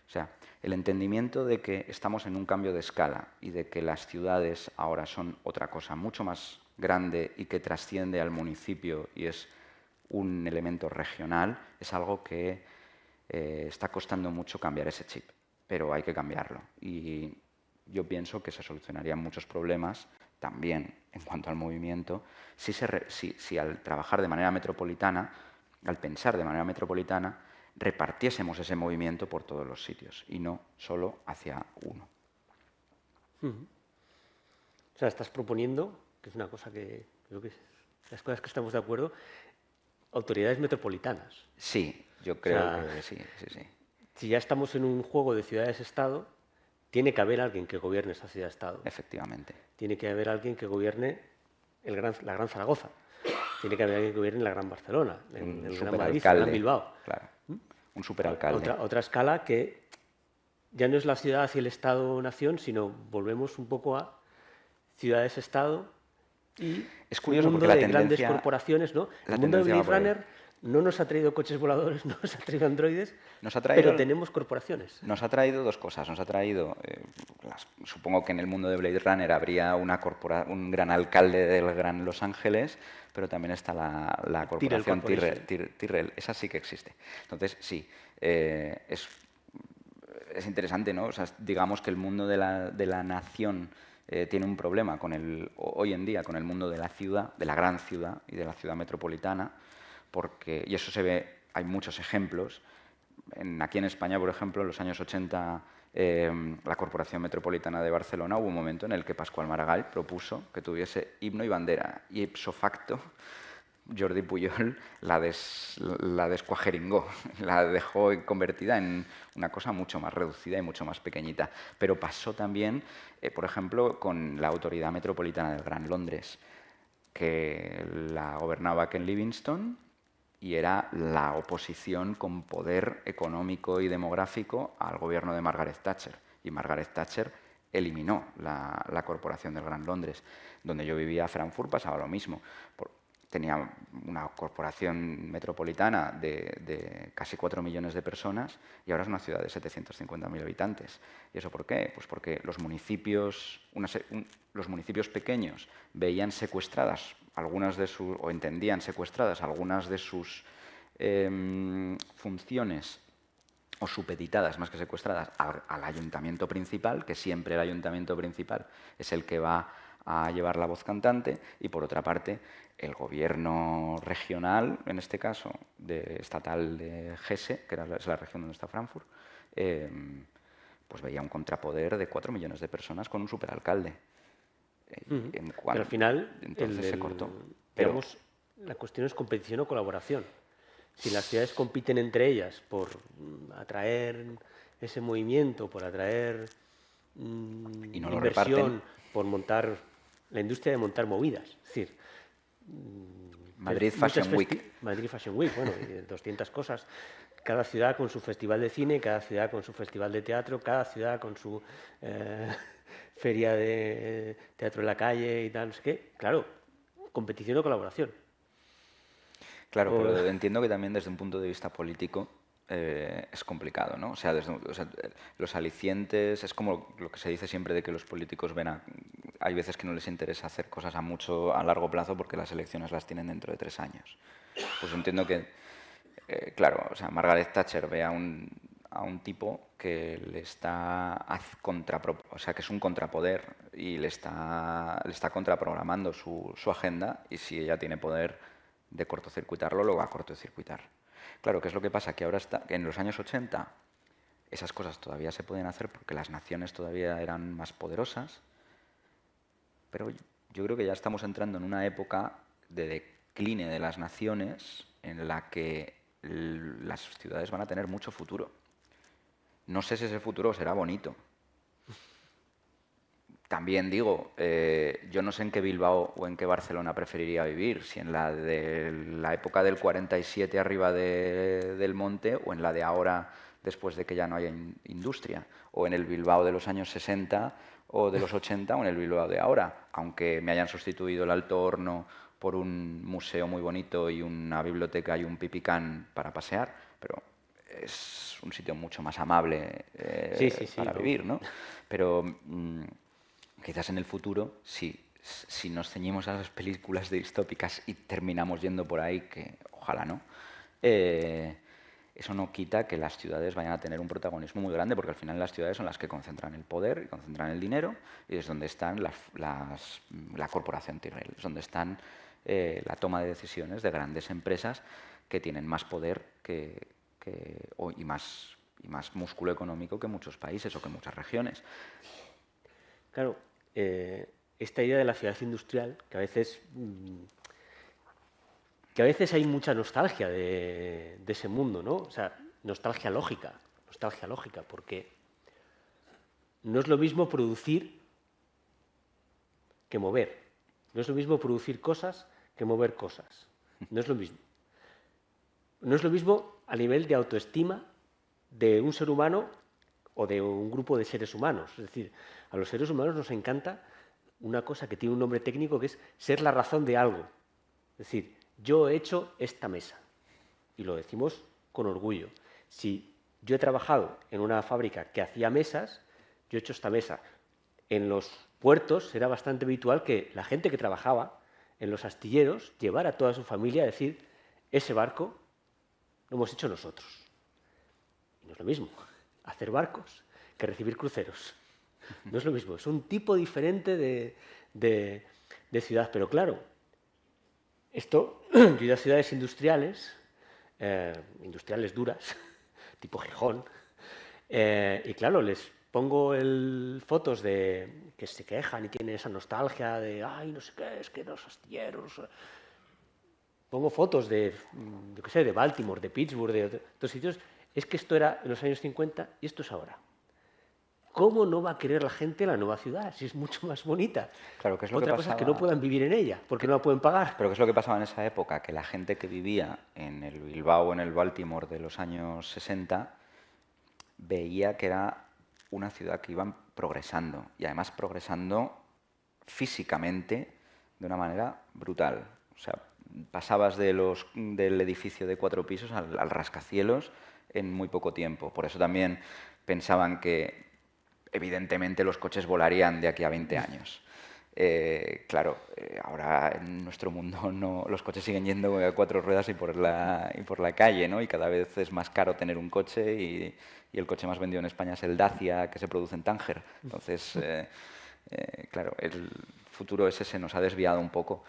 [SPEAKER 4] O sea, el entendimiento de que estamos en un cambio de escala y de que las ciudades ahora son otra cosa mucho más grande y que trasciende al municipio y es un elemento regional, es algo que está costando mucho cambiar ese chip, pero hay que cambiarlo. Y yo pienso que se solucionarían muchos problemas también en cuanto al movimiento si al trabajar de manera metropolitana, al pensar de manera metropolitana, repartiésemos ese movimiento por todos los sitios y no solo hacia uno.
[SPEAKER 3] O sea, estás proponiendo, que es una cosa que creo que es las cosas que estamos de acuerdo, autoridades metropolitanas.
[SPEAKER 4] Sí, yo creo que sí.
[SPEAKER 3] Si ya estamos en un juego de ciudades-estado, tiene que haber alguien que gobierne esa ciudad-estado.
[SPEAKER 4] Efectivamente.
[SPEAKER 3] Tiene que haber alguien que gobierne la Gran Zaragoza. Tiene que haber alguien que gobierne la Gran Barcelona, el Gran Madrid, el Gran Bilbao.
[SPEAKER 4] Claro. Un superalcalde.
[SPEAKER 3] Otra escala que ya no es la ciudad y el Estado-nación, sino volvemos un poco a ciudades-estado y
[SPEAKER 4] es curioso
[SPEAKER 3] un mundo
[SPEAKER 4] porque
[SPEAKER 3] de grandes corporaciones, ¿no? El mundo de Blade Runner no nos ha traído coches voladores, no nos ha traído androides, pero tenemos corporaciones.
[SPEAKER 4] Nos ha traído dos cosas. Nos ha traído, supongo que en el mundo de Blade Runner habría un gran alcalde del Gran Los Ángeles, pero también está la corporación Tyrrell. Esa sí que existe. Entonces, sí, es interesante, ¿no? O sea, digamos que el mundo de la nación tiene un problema hoy en día con el mundo de la ciudad, de la gran ciudad y de la ciudad metropolitana, y eso se ve, hay muchos ejemplos, aquí en España, por ejemplo, en los años 80, la Corporación Metropolitana de Barcelona, hubo un momento en el que Pascual Maragall propuso que tuviese himno y bandera, y ipso facto Jordi Pujol la descuajeringó, la dejó convertida en una cosa mucho más reducida y mucho más pequeñita. Pero pasó también, por ejemplo, con la Autoridad Metropolitana del Gran Londres, que la gobernaba Ken Livingstone y era la oposición con poder económico y demográfico al gobierno de Margaret Thatcher. Y Margaret Thatcher eliminó la Corporación del Gran Londres. Donde yo vivía, Frankfurt, pasaba lo mismo. Tenía una corporación metropolitana de casi 4 millones de personas y ahora es una ciudad de 750.000 habitantes. ¿Y eso por qué? Pues porque los municipios pequeños veían secuestradas algunas de sus, o entendían secuestradas algunas de sus funciones, o supeditadas más que secuestradas, al ayuntamiento principal, que siempre el ayuntamiento principal es el que va a llevar la voz cantante, y por otra parte el gobierno regional, en este caso estatal de Hesse, que es la región donde está Frankfurt, pues veía un contrapoder de 4 millones de personas con un superalcalde.
[SPEAKER 3] Pero al final
[SPEAKER 4] entonces se cortó.
[SPEAKER 3] Digamos, la cuestión es competición o colaboración. Si las ciudades compiten entre ellas por atraer ese movimiento, por atraer
[SPEAKER 4] y no lo
[SPEAKER 3] inversión,
[SPEAKER 4] reparten,
[SPEAKER 3] por montar la industria de montar movidas. Es decir,
[SPEAKER 4] Madrid Fashion Week.
[SPEAKER 3] Madrid Fashion Week, bueno, 200 cosas. Cada ciudad con su festival de cine, cada ciudad con su festival de teatro, cada ciudad con su feria de teatro en la calle y tal, no sé qué. Claro, competición o colaboración.
[SPEAKER 4] Claro, pero entiendo que también desde un punto de vista político es complicado, ¿no? O sea, los alicientes, es como lo que se dice siempre de que los políticos hay veces que no les interesa hacer cosas a largo plazo porque las elecciones las tienen dentro de 3 años. Pues entiendo que, claro, o sea, Margaret Thatcher ve a un tipo que le está o sea, que es un contrapoder y le está contraprogramando su agenda, y si ella tiene poder de cortocircuitarlo, lo va a cortocircuitar. Claro, ¿qué es lo que pasa? Que ahora que en los años 80 esas cosas todavía se podían hacer porque las naciones todavía eran más poderosas, pero yo creo que ya estamos entrando en una época de decline de las naciones en la que las ciudades van a tener mucho futuro. No sé si ese futuro será bonito. También digo, yo no sé en qué Bilbao o en qué Barcelona preferiría vivir, si en la de la época del 47 arriba del monte, o en la de ahora después de que ya no haya industria, o en el Bilbao de los años 60 o de los 80, o en el Bilbao de ahora, aunque me hayan sustituido el Alto Horno por un museo muy bonito y una biblioteca y un pipicán para pasear, pero es un sitio mucho más amable para vivir, ¿no? Pero quizás en el futuro, si nos ceñimos a las películas distópicas y terminamos yendo por ahí, que ojalá no, eso no quita que las ciudades vayan a tener un protagonismo muy grande, porque al final las ciudades son las que concentran el poder y concentran el dinero, y es donde están la corporación Tyrrell, es donde están la toma de decisiones de grandes empresas que tienen más poder y más músculo económico que muchos países o que muchas regiones.
[SPEAKER 3] Claro, esta idea de la ciudad industrial, que a veces hay mucha nostalgia de ese mundo, ¿no? O sea, nostalgia lógica, porque no es lo mismo producir que mover. No es lo mismo producir cosas que mover cosas. No es lo mismo. No es lo mismo a nivel de autoestima de un ser humano o de un grupo de seres humanos. Es decir, a los seres humanos nos encanta una cosa que tiene un nombre técnico, que es ser la razón de algo. Es decir, yo he hecho esta mesa, y lo decimos con orgullo. Si yo he trabajado en una fábrica que hacía mesas, yo he hecho esta mesa. En los puertos era bastante habitual que la gente que trabajaba en los astilleros llevara a toda su familia a decir, ese barco lo hemos hecho nosotros. Y no es lo mismo hacer barcos que recibir cruceros. No es lo mismo, es un tipo diferente de ciudad. Pero claro, yo he ido a ciudades industriales duras, tipo Gijón. Y claro, les pongo fotos de que se quejan y tienen esa nostalgia de, ay, no sé qué, es que los astilleros... Pongo fotos yo qué sé, de Baltimore, de Pittsburgh, de otros sitios. Es que esto era en los años 50 y esto es ahora. ¿Cómo no va a querer la gente la nueva ciudad si es mucho más bonita?
[SPEAKER 4] Claro, ¿qué es lo
[SPEAKER 3] Otra
[SPEAKER 4] que
[SPEAKER 3] cosa es que
[SPEAKER 4] pasaba?
[SPEAKER 3] no puedan vivir en ella porque no la pueden pagar.
[SPEAKER 4] Pero ¿qué es lo que pasaba en esa época? Que la gente que vivía en el Bilbao o en el Baltimore de los años 60 veía que era una ciudad que iba progresando, y además progresando físicamente de una manera brutal. O sea, pasabas del edificio de 4 pisos al rascacielos en muy poco tiempo. Por eso también pensaban que evidentemente los coches volarían de aquí a 20 años. Claro, ahora en nuestro mundo los coches siguen yendo a 4 ruedas y por la calle, ¿no? Y cada vez es más caro tener un coche, y el coche más vendido en España es el Dacia, que se produce en Tánger. Entonces, claro, el futuro ese se nos ha desviado un poco.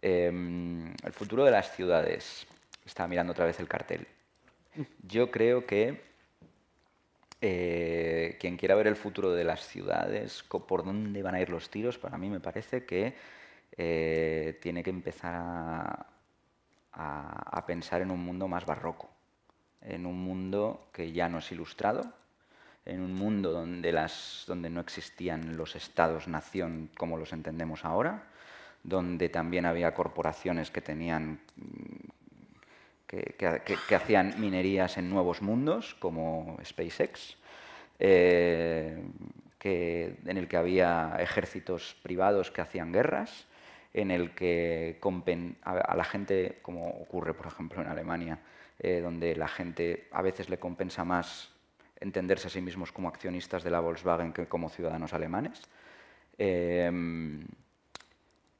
[SPEAKER 4] El futuro de las ciudades. Estaba mirando otra vez el cartel. Yo creo que quien quiera ver el futuro de las ciudades, por dónde van a ir los tiros, para mí me parece que tiene que empezar a pensar en un mundo más barroco, en un mundo que ya no es ilustrado, en un mundo donde no existían los estados-nación como los entendemos ahora, donde también había corporaciones que tenían que hacían minerías en nuevos mundos, como SpaceX, en el que había ejércitos privados que hacían guerras, en el que a la gente, como ocurre por ejemplo en Alemania, donde la gente a veces le compensa más entenderse a sí mismos como accionistas de la Volkswagen que como ciudadanos alemanes,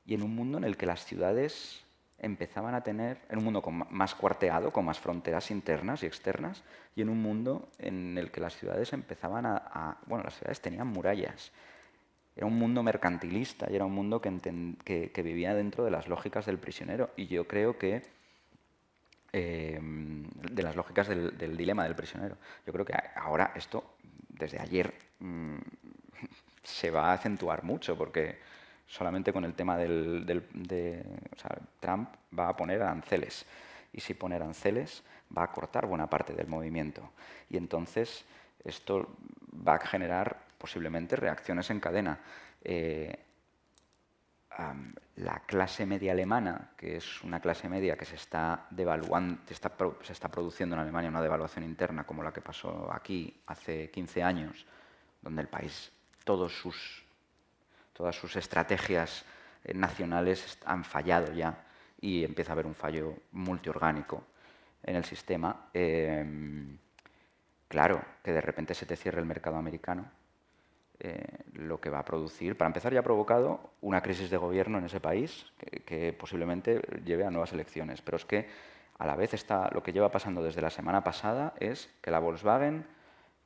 [SPEAKER 4] y en un mundo en el que las ciudades empezaban a tener, en un mundo más cuarteado, con más fronteras internas y externas, y en un mundo en el que las ciudades empezaban bueno, las ciudades tenían murallas. Era un mundo mercantilista y era un mundo que vivía dentro de las lógicas del prisionero. Y yo creo que de las lógicas del dilema del prisionero. Yo creo que ahora esto, desde ayer, se va a acentuar mucho, porque solamente con el tema o sea, Trump va a poner aranceles, y si pone aranceles va a cortar buena parte del movimiento, y entonces esto va a generar posiblemente reacciones en cadena. La clase media alemana, que es una clase media que se está devaluando, se está produciendo en Alemania una devaluación interna como la que pasó aquí hace 15 años, donde el país, todas sus estrategias nacionales han fallado ya, y empieza a haber un fallo multiorgánico en el sistema. Claro, que de repente se te cierre el mercado americano, lo que va a producir, para empezar, ya ha provocado una crisis de gobierno en ese país que posiblemente lleve a nuevas elecciones. Pero es que a la vez lo que lleva pasando desde la semana pasada es que la Volkswagen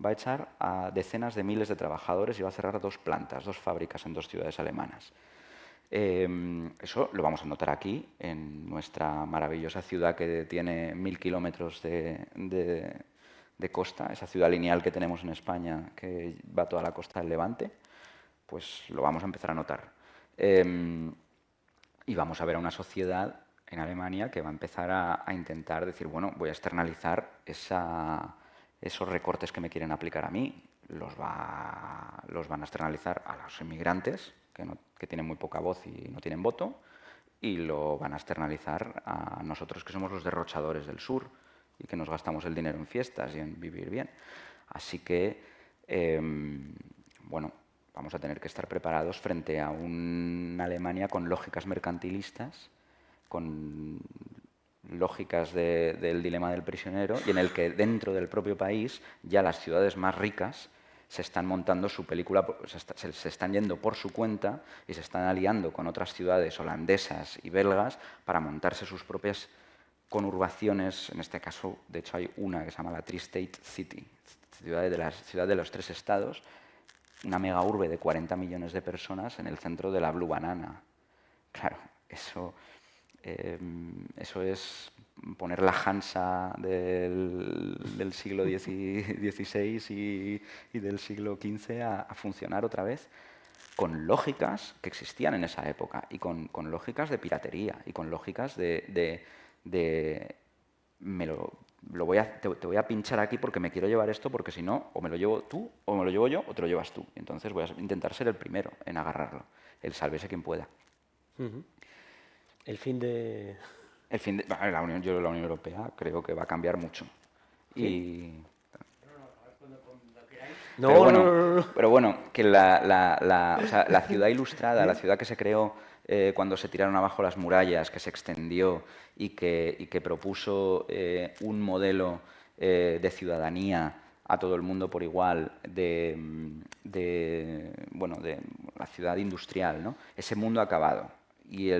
[SPEAKER 4] va a echar a decenas de miles de trabajadores y va a cerrar 2 plantas, 2 fábricas en 2 ciudades alemanas. Eso lo vamos a notar aquí, en nuestra maravillosa ciudad que tiene 1000 kilómetros de costa, esa ciudad lineal que tenemos en España que va toda la costa del Levante, pues lo vamos a empezar a notar. Y vamos a ver a una sociedad en Alemania que va a empezar a intentar decir, bueno, voy a externalizar esos recortes que me quieren aplicar a mí, los van a externalizar a los inmigrantes, que tienen muy poca voz y no tienen voto, y lo van a externalizar a nosotros, que somos los derrochadores del sur y que nos gastamos el dinero en fiestas y en vivir bien. Así que, bueno, vamos a tener que estar preparados frente a una Alemania con lógicas mercantilistas, con lógicas del dilema del prisionero, y en el que dentro del propio país ya las ciudades más ricas se están montando su película, se están yendo por su cuenta y se están aliando con otras ciudades holandesas y belgas para montarse sus propias conurbaciones. En este caso, de hecho, hay una que se llama la Tri-State City, ciudad de los 3 estados, una mega urbe de 40 millones de personas en el centro de la Blue Banana. Claro, eso es poner la Hansa del siglo XVI y del siglo XV a funcionar otra vez con lógicas que existían en esa época y con lógicas de piratería y con lógicas te voy a pinchar aquí porque me quiero llevar esto, porque si no, o me lo llevo tú, o me lo llevo yo, o te lo llevas tú. Entonces voy a intentar ser el primero en agarrarlo, el sálvese quien pueda.
[SPEAKER 3] El fin de...
[SPEAKER 4] La Unión Europea creo que va a cambiar mucho.
[SPEAKER 3] ¿Sí?
[SPEAKER 4] Pero bueno, que la ciudad ilustrada, la ciudad que se creó cuando se tiraron abajo las murallas, que se extendió y que propuso un modelo de ciudadanía a todo el mundo por igual, de la ciudad industrial, ¿no? Ese mundo ha acabado. Y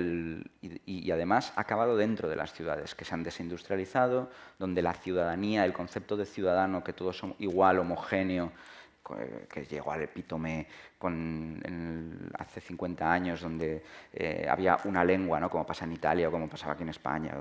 [SPEAKER 4] además ha acabado dentro de las ciudades, que se han desindustrializado, donde la ciudadanía, el concepto de ciudadano, que todos son igual, homogéneo, que llegó al epítome hace 50 años, donde había una lengua, ¿no? Como pasa en Italia o como pasaba aquí en España,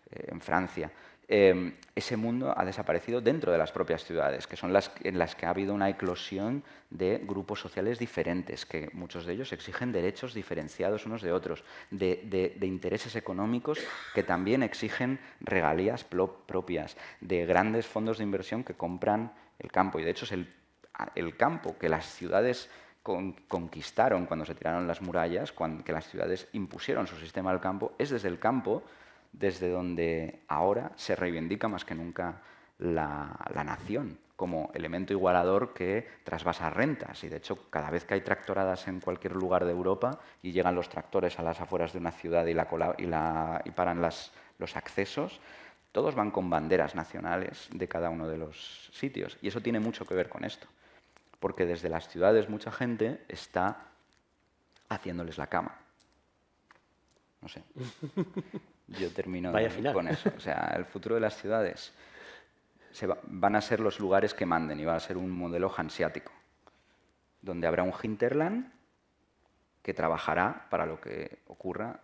[SPEAKER 4] en Francia. Ese mundo ha desaparecido dentro de las propias ciudades, que son en las que ha habido una eclosión de grupos sociales diferentes, que muchos de ellos exigen derechos diferenciados unos de otros, de intereses económicos que también exigen regalías propias, de grandes fondos de inversión que compran el campo. Y de hecho es el campo que las ciudades conquistaron cuando se tiraron las murallas, que las ciudades impusieron su sistema al campo, es desde el campo desde donde ahora se reivindica más que nunca la nación como elemento igualador que trasvasa rentas. Y de hecho, cada vez que hay tractoradas en cualquier lugar de Europa y llegan los tractores a las afueras de una ciudad y paran los accesos, todos van con banderas nacionales de cada uno de los sitios. Y eso tiene mucho que ver con esto, porque desde las ciudades mucha gente está haciéndoles la cama. No sé. Yo termino con eso. O sea, el futuro de las ciudades van a ser los lugares que manden y va a ser un modelo hanseático, donde habrá un hinterland que trabajará para lo que ocurra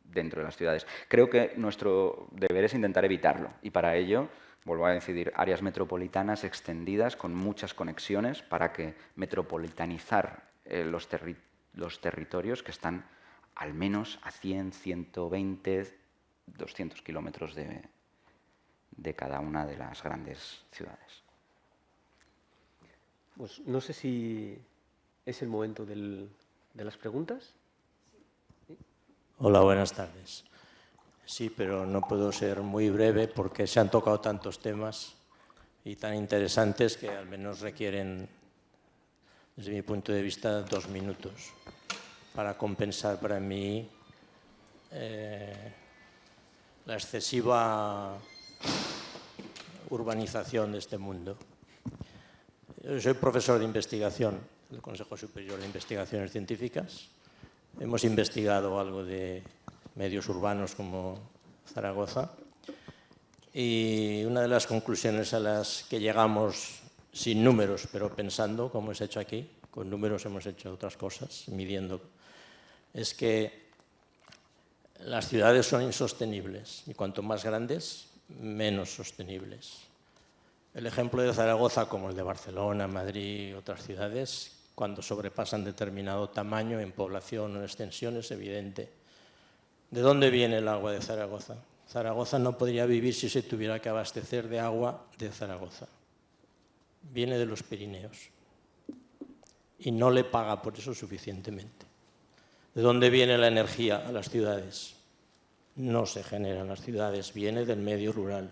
[SPEAKER 4] dentro de las ciudades. Creo que nuestro deber es intentar evitarlo y para ello, vuelvo a decidir, áreas metropolitanas extendidas con muchas conexiones para que metropolitanizar los territorios que están al menos a 100, 120, 200 kilómetros de cada una de las grandes ciudades.
[SPEAKER 3] Pues no sé si es el momento de las preguntas. ¿Sí?
[SPEAKER 5] Hola, buenas tardes. Sí, pero no puedo ser muy breve porque se han tocado tantos temas y tan interesantes que al menos requieren, desde mi punto de vista, 2 minutos para compensar para mí la excesiva urbanización de este mundo. Yo soy profesor de investigación del Consejo Superior de Investigaciones Científicas. Hemos investigado algo de medios urbanos como Zaragoza y una de las conclusiones a las que llegamos sin números, pero pensando, como hemos hecho aquí, con números hemos hecho otras cosas, midiendo, es que las ciudades son insostenibles y cuanto más grandes, menos sostenibles. El ejemplo de Zaragoza, como el de Barcelona, Madrid y otras ciudades, cuando sobrepasan determinado tamaño en población o en extensión, es evidente. ¿De dónde viene el agua de Zaragoza? Zaragoza no podría vivir si se tuviera que abastecer de agua de Zaragoza. Viene de los Pirineos y no le paga por eso suficientemente. ¿De dónde viene la energía a las ciudades? No se genera en las ciudades, viene del medio rural,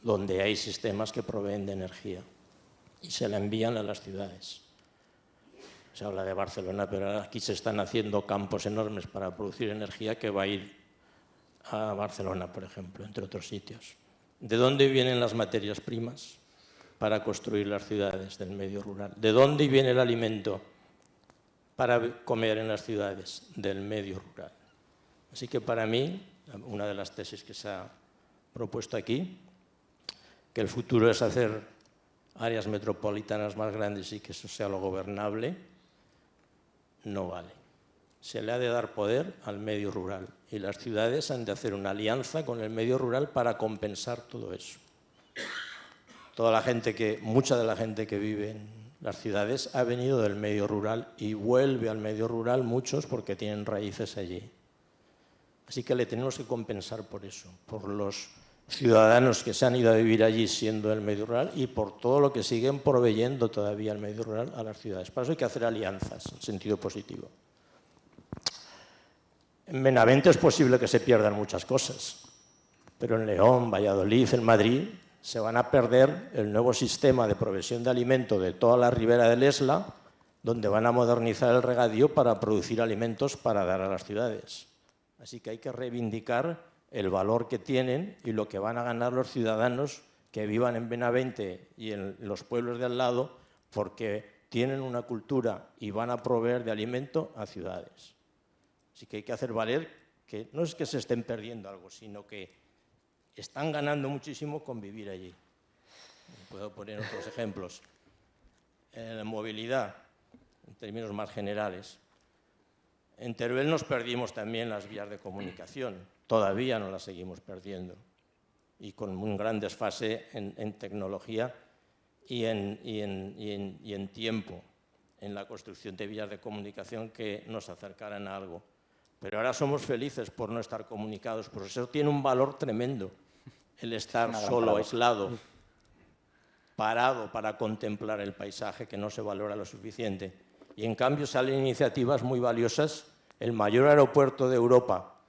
[SPEAKER 5] donde hay sistemas que proveen de energía y se la envían a las ciudades. Se habla de Barcelona, pero aquí se están haciendo campos enormes para producir energía que va a ir a Barcelona, por ejemplo, entre otros sitios. ¿De dónde vienen las materias primas para construir las ciudades del medio rural? ¿De dónde viene el alimento para comer en las ciudades del medio rural? Así que para mí, una de las tesis que se ha propuesto aquí, que el futuro es hacer áreas metropolitanas más grandes y que eso sea lo gobernable, no vale. Se le ha de dar poder al medio rural y las ciudades han de hacer una alianza con el medio rural para compensar todo eso. Mucha de la gente que vive en las ciudades ha venido del medio rural y vuelve al medio rural muchos porque tienen raíces allí. Así que le tenemos que compensar por eso, por los ciudadanos que se han ido a vivir allí siendo del medio rural y por todo lo que siguen proveyendo todavía el medio rural a las ciudades. Para eso hay que hacer alianzas en sentido positivo. En Benavente es posible que se pierdan muchas cosas, pero en León, Valladolid, en Madrid, se van a perder el nuevo sistema de provisión de alimento de toda la ribera del Esla, donde van a modernizar el regadío para producir alimentos para dar a las ciudades. Así que hay que reivindicar el valor que tienen y lo que van a ganar los ciudadanos que vivan en Benavente y en los pueblos de al lado, porque tienen una cultura y van a proveer de alimento a ciudades. Así que hay que hacer valer que no es que se estén perdiendo algo, sino que están ganando muchísimo con vivir allí. Puedo poner otros ejemplos. La movilidad, en términos más generales. En Teruel nos perdimos también las vías de comunicación. Todavía no las seguimos perdiendo. Y con un gran desfase en tecnología y en tiempo en la construcción de vías de comunicación que nos acercaran a algo. Pero ahora somos felices por no estar comunicados, por eso tiene un valor tremendo el estar solo, aislado, parado para contemplar el paisaje que no se valora lo suficiente. Y en cambio salen iniciativas muy valiosas. El mayor aeropuerto de Europa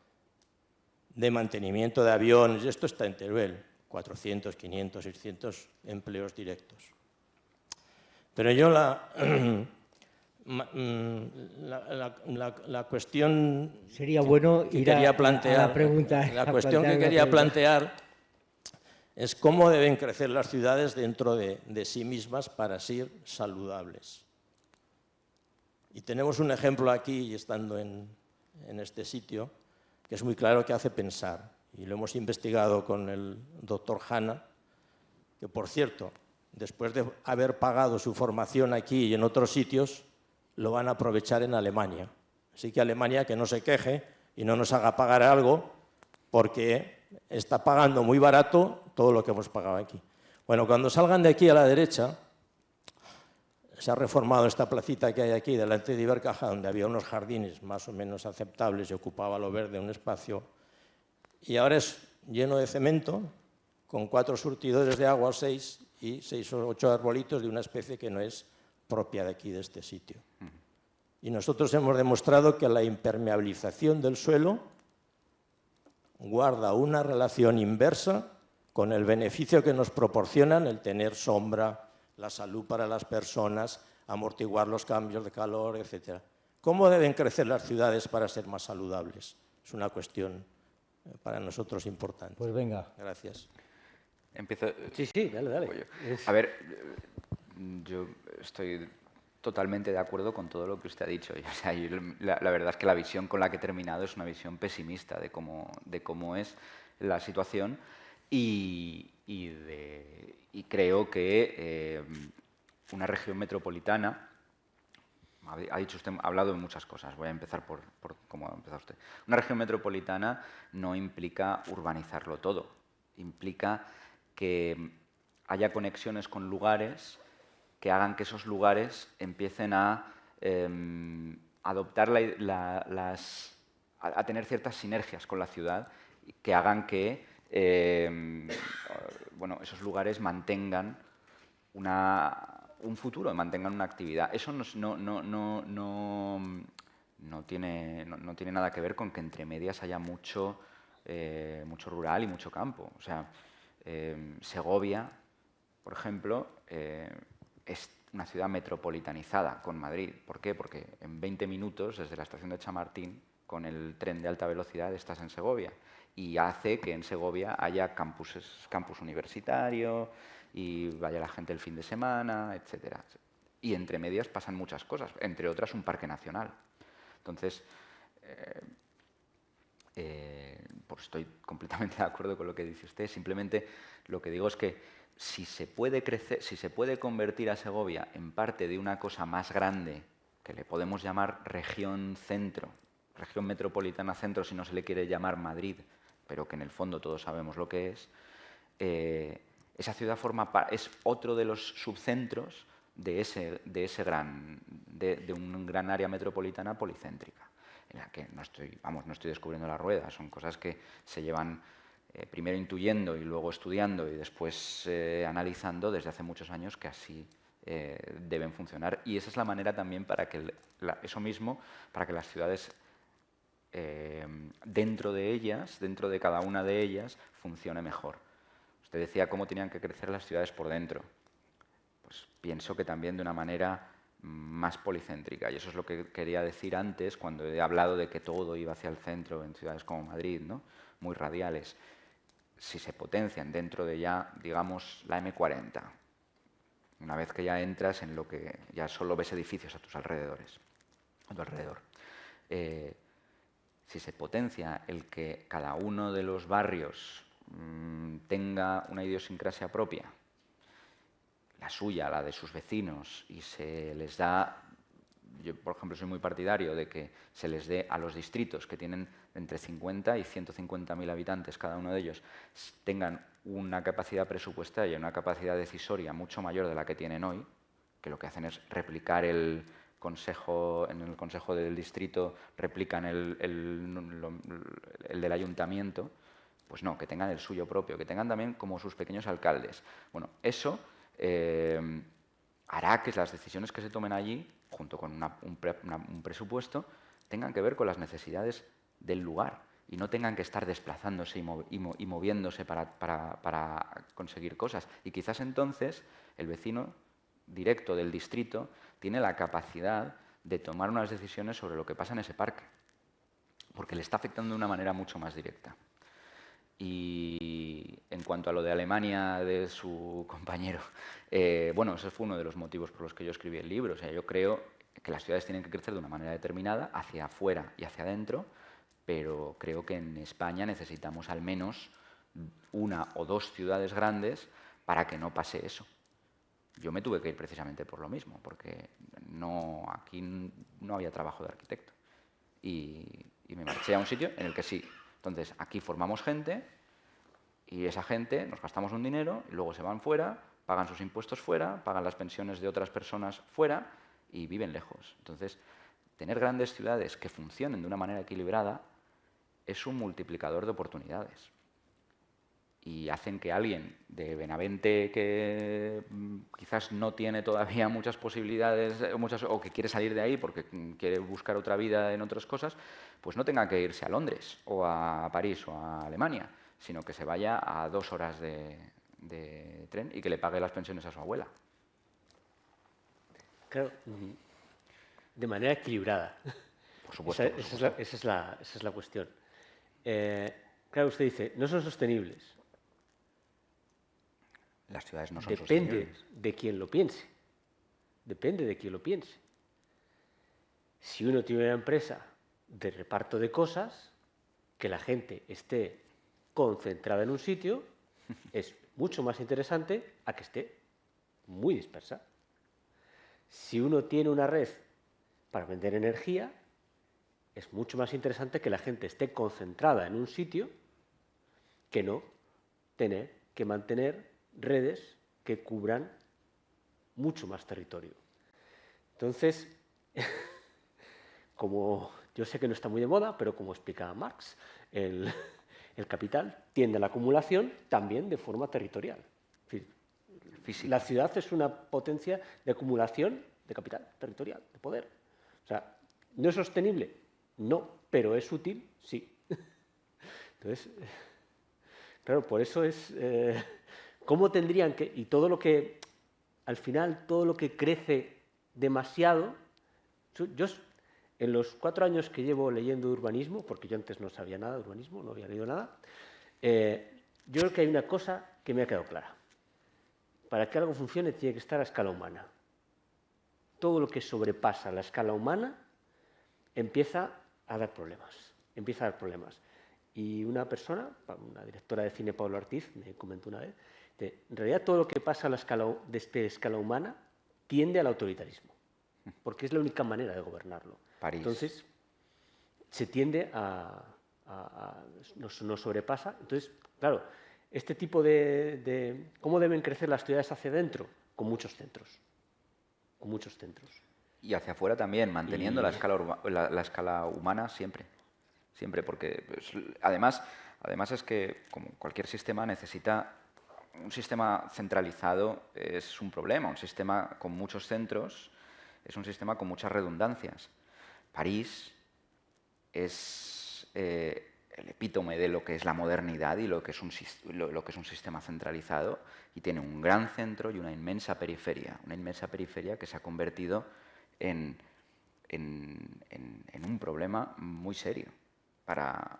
[SPEAKER 5] de mantenimiento de aviones, esto está en Teruel, 400, 500, 600 empleos directos. Pero yo la cuestión
[SPEAKER 2] sería bueno
[SPEAKER 5] que
[SPEAKER 2] ir
[SPEAKER 5] quería plantear,
[SPEAKER 2] a la pregunta.
[SPEAKER 5] La cuestión que quería plantear es cómo deben crecer las ciudades dentro de sí mismas para ser saludables. Y tenemos un ejemplo aquí, estando en este sitio, que es muy claro que hace pensar. Y lo hemos investigado con el doctor Hanna, que, por cierto, después de haber pagado su formación aquí y en otros sitios, lo van a aprovechar en Alemania. Así que Alemania que no se queje y no nos haga pagar algo, porque está pagando muy barato todo lo que hemos pagado aquí. Bueno, cuando salgan de aquí a la derecha, se ha reformado esta placita que hay aquí delante de Ibercaja, donde había unos jardines más o menos aceptables y ocupaba lo verde un espacio, y ahora es lleno de cemento, con 4 surtidores de agua, 6 y 6 o 8 arbolitos de una especie que no es propia de aquí, de este sitio. Y nosotros hemos demostrado que la impermeabilización del suelo guarda una relación inversa con el beneficio que nos proporcionan el tener sombra, la salud para las personas, amortiguar los cambios de calor, etc. ¿Cómo deben crecer las ciudades para ser más saludables? Es una cuestión para nosotros importante.
[SPEAKER 2] Pues venga.
[SPEAKER 5] Gracias.
[SPEAKER 4] Empiezo.
[SPEAKER 3] Sí, dale.
[SPEAKER 4] A ver, yo estoy totalmente de acuerdo con todo lo que usted ha dicho. O sea, la verdad es que la visión con la que he terminado es una visión pesimista de cómo es la situación y creo que una región metropolitana, ha dicho usted, ha hablado de muchas cosas, voy a empezar por cómo ha empezado usted. Una región metropolitana no implica urbanizarlo todo, implica que haya conexiones con lugares que hagan que esos lugares empiecen a adoptar a tener ciertas sinergias con la ciudad que hagan que esos lugares mantengan un futuro, mantengan una actividad. Eso no tiene nada que ver con que entre medias haya mucho rural y mucho campo. O sea, Segovia, por ejemplo, es una ciudad metropolitanizada con Madrid. ¿Por qué? Porque en 20 minutos desde la estación de Chamartín, con el tren de alta velocidad, estás en Segovia. Y hace que en Segovia haya campus universitario y vaya la gente el fin de semana, etc. Y entre medias pasan muchas cosas, entre otras un parque nacional. Entonces, pues estoy completamente de acuerdo con lo que dice usted. Simplemente lo que digo es que si se puede crecer, si se puede convertir a Segovia en parte de una cosa más grande, que le podemos llamar región centro, región metropolitana centro, si no se le quiere llamar Madrid, pero que en el fondo todos sabemos lo que es, esa ciudad es otro de los subcentros de un gran área metropolitana policéntrica, en la que no estoy descubriendo la rueda, son cosas que se llevan primero intuyendo y luego estudiando y después analizando desde hace muchos años que así deben funcionar. Y esa es la manera también para que para que las ciudades dentro de cada una de ellas, funcione mejor. Usted decía cómo tenían que crecer las ciudades por dentro. Pues pienso que también de una manera más policéntrica, y eso es lo que quería decir antes cuando he hablado de que todo iba hacia el centro en ciudades como Madrid, ¿no? Muy radiales. Si se potencian dentro de ya, digamos, la M40, una vez que ya entras en lo que ya solo ves edificios a tu alrededor, si se potencia el que cada uno de los barrios tenga una idiosincrasia propia, la suya, la de sus vecinos, y se les da, yo por ejemplo soy muy partidario de que se les dé a los distritos que tienen entre 50 y 150.000 habitantes, cada uno de ellos, tengan una capacidad presupuestaria y una capacidad decisoria mucho mayor de la que tienen hoy, que lo que hacen es replicar en el consejo del distrito, replican el del ayuntamiento, pues no, que tengan el suyo propio, que tengan también como sus pequeños alcaldes. Bueno, eso hará que las decisiones que se tomen allí, junto con un presupuesto, tengan que ver con las necesidades del lugar y no tengan que estar desplazándose y moviéndose para conseguir cosas. Y quizás entonces el vecino directo del distrito tiene la capacidad de tomar unas decisiones sobre lo que pasa en ese parque, porque le está afectando de una manera mucho más directa. Y en cuanto a lo de Alemania, de su compañero, bueno, ese fue uno de los motivos por los que yo escribí el libro. O sea, yo creo que las ciudades tienen que crecer de una manera determinada, hacia afuera y hacia adentro, pero creo que en España necesitamos al menos una o dos ciudades grandes para que no pase eso. Yo me tuve que ir precisamente por lo mismo, porque aquí no había trabajo de arquitecto. Y me marché a un sitio en el que sí. Entonces, aquí formamos gente y esa gente nos gastamos un dinero y luego se van fuera, pagan sus impuestos fuera, pagan las pensiones de otras personas fuera y viven lejos. Entonces, tener grandes ciudades que funcionen de una manera equilibrada es un multiplicador de oportunidades. Y hacen que alguien de Benavente que quizás no tiene todavía muchas posibilidades o que quiere salir de ahí porque quiere buscar otra vida en otras cosas, pues no tenga que irse a Londres o a París o a Alemania, sino que se vaya a 2 horas de tren y que le pague las pensiones a su abuela.
[SPEAKER 3] Claro, de manera equilibrada.
[SPEAKER 4] Por supuesto.
[SPEAKER 3] Esa es la cuestión. Claro, usted dice, no son sostenibles.
[SPEAKER 4] Las ciudades no son sostenibles.
[SPEAKER 3] Depende de quien lo piense. Depende de quien lo piense. Si uno tiene una empresa de reparto de cosas, que la gente esté concentrada en un sitio, es mucho más interesante a que esté muy dispersa. Si uno tiene una red para vender energía, es mucho más interesante que la gente esté concentrada en un sitio que no tener que mantener redes que cubran mucho más territorio. Entonces, como yo sé que no está muy de moda, pero como explicaba Marx, el capital tiende a la acumulación también de forma territorial. Física. La ciudad es una potencia de acumulación de capital territorial, de poder. O sea, ¿no es sostenible? No, pero es útil, sí. Entonces, claro, por eso es... ¿Cómo tendrían que...? Y todo lo que... Al final, todo lo que crece demasiado... Yo, en los 4 años que llevo leyendo urbanismo, porque yo antes no sabía nada de urbanismo, no había leído nada, yo creo que hay una cosa que me ha quedado clara. Para que algo funcione tiene que estar a escala humana. Todo lo que sobrepasa la escala humana empieza a dar problemas. Y una persona, una directora de cine, Pablo Ortiz, me comentó una vez, en realidad todo lo que pasa a la escala humana tiende al autoritarismo, porque es la única manera de gobernarlo.
[SPEAKER 4] París.
[SPEAKER 3] Entonces, se tiende nos sobrepasa. Entonces, claro, este tipo de ¿cómo deben crecer las ciudades hacia adentro? Con muchos centros. Con muchos centros.
[SPEAKER 4] Y hacia afuera también, manteniendo la escala humana siempre. Siempre, porque pues, además es que, como cualquier sistema, necesita un sistema centralizado, es un problema. Un sistema con muchos centros es un sistema con muchas redundancias. París es el epítome de lo que es la modernidad y lo que es un sistema centralizado, y tiene un gran centro y una inmensa periferia que se ha convertido en un problema muy serio para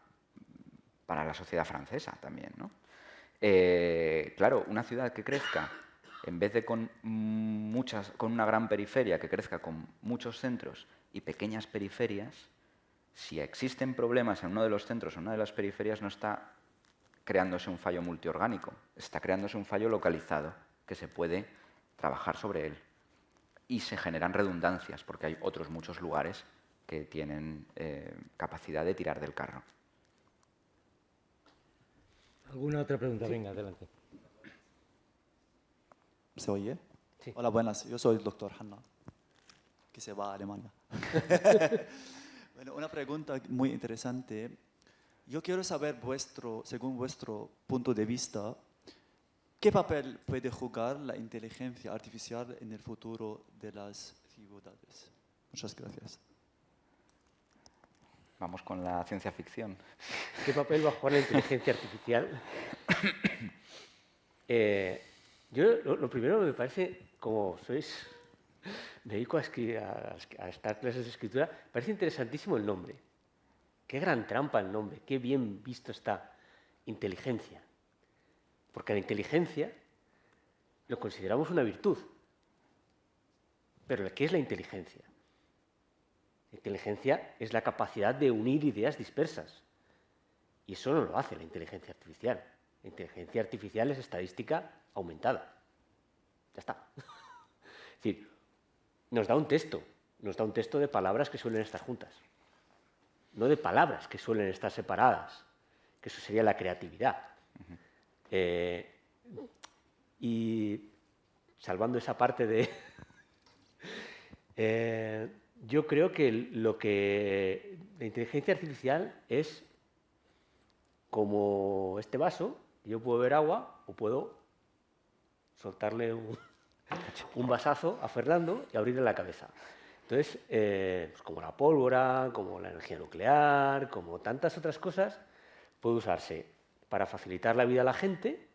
[SPEAKER 4] la sociedad francesa también, ¿no? Claro, una ciudad que crezca, en vez de con una gran periferia, que crezca con muchos centros y pequeñas periferias, si existen problemas en uno de los centros o en una de las periferias, no está creándose un fallo multiorgánico, está creándose un fallo localizado que se puede trabajar sobre él. Y se generan redundancias, porque hay otros muchos lugares que tienen capacidad de tirar del carro.
[SPEAKER 2] ¿Alguna otra pregunta? Venga, adelante.
[SPEAKER 6] ¿Se oye?
[SPEAKER 3] Sí.
[SPEAKER 6] Hola, buenas. Yo soy el doctor Hanna, que se va a Alemania. Bueno, una pregunta muy interesante. Yo quiero saber, según vuestro punto de vista, ¿qué papel puede jugar la inteligencia artificial en el futuro de las ciudades? Muchas gracias.
[SPEAKER 4] Vamos con la ciencia ficción.
[SPEAKER 3] ¿Qué papel va a jugar la inteligencia artificial? Yo lo primero me parece, como me dedico a estas clases de escritura, me parece interesantísimo el nombre. Qué gran trampa el nombre, qué bien visto está. Inteligencia. Porque la inteligencia lo consideramos una virtud. Pero ¿qué es la inteligencia? La inteligencia es la capacidad de unir ideas dispersas. Y eso no lo hace la inteligencia artificial. La inteligencia artificial es estadística aumentada. Ya está. Es decir, nos da un texto de palabras que suelen estar juntas, no de palabras que suelen estar separadas, que eso sería la creatividad. Y salvando esa parte de... yo creo que la inteligencia artificial es como este vaso. Yo puedo beber agua o puedo soltarle un vasazo a Fernando y abrirle la cabeza. Entonces, pues como la pólvora, como la energía nuclear, como tantas otras cosas, puede usarse para facilitar la vida a la gente,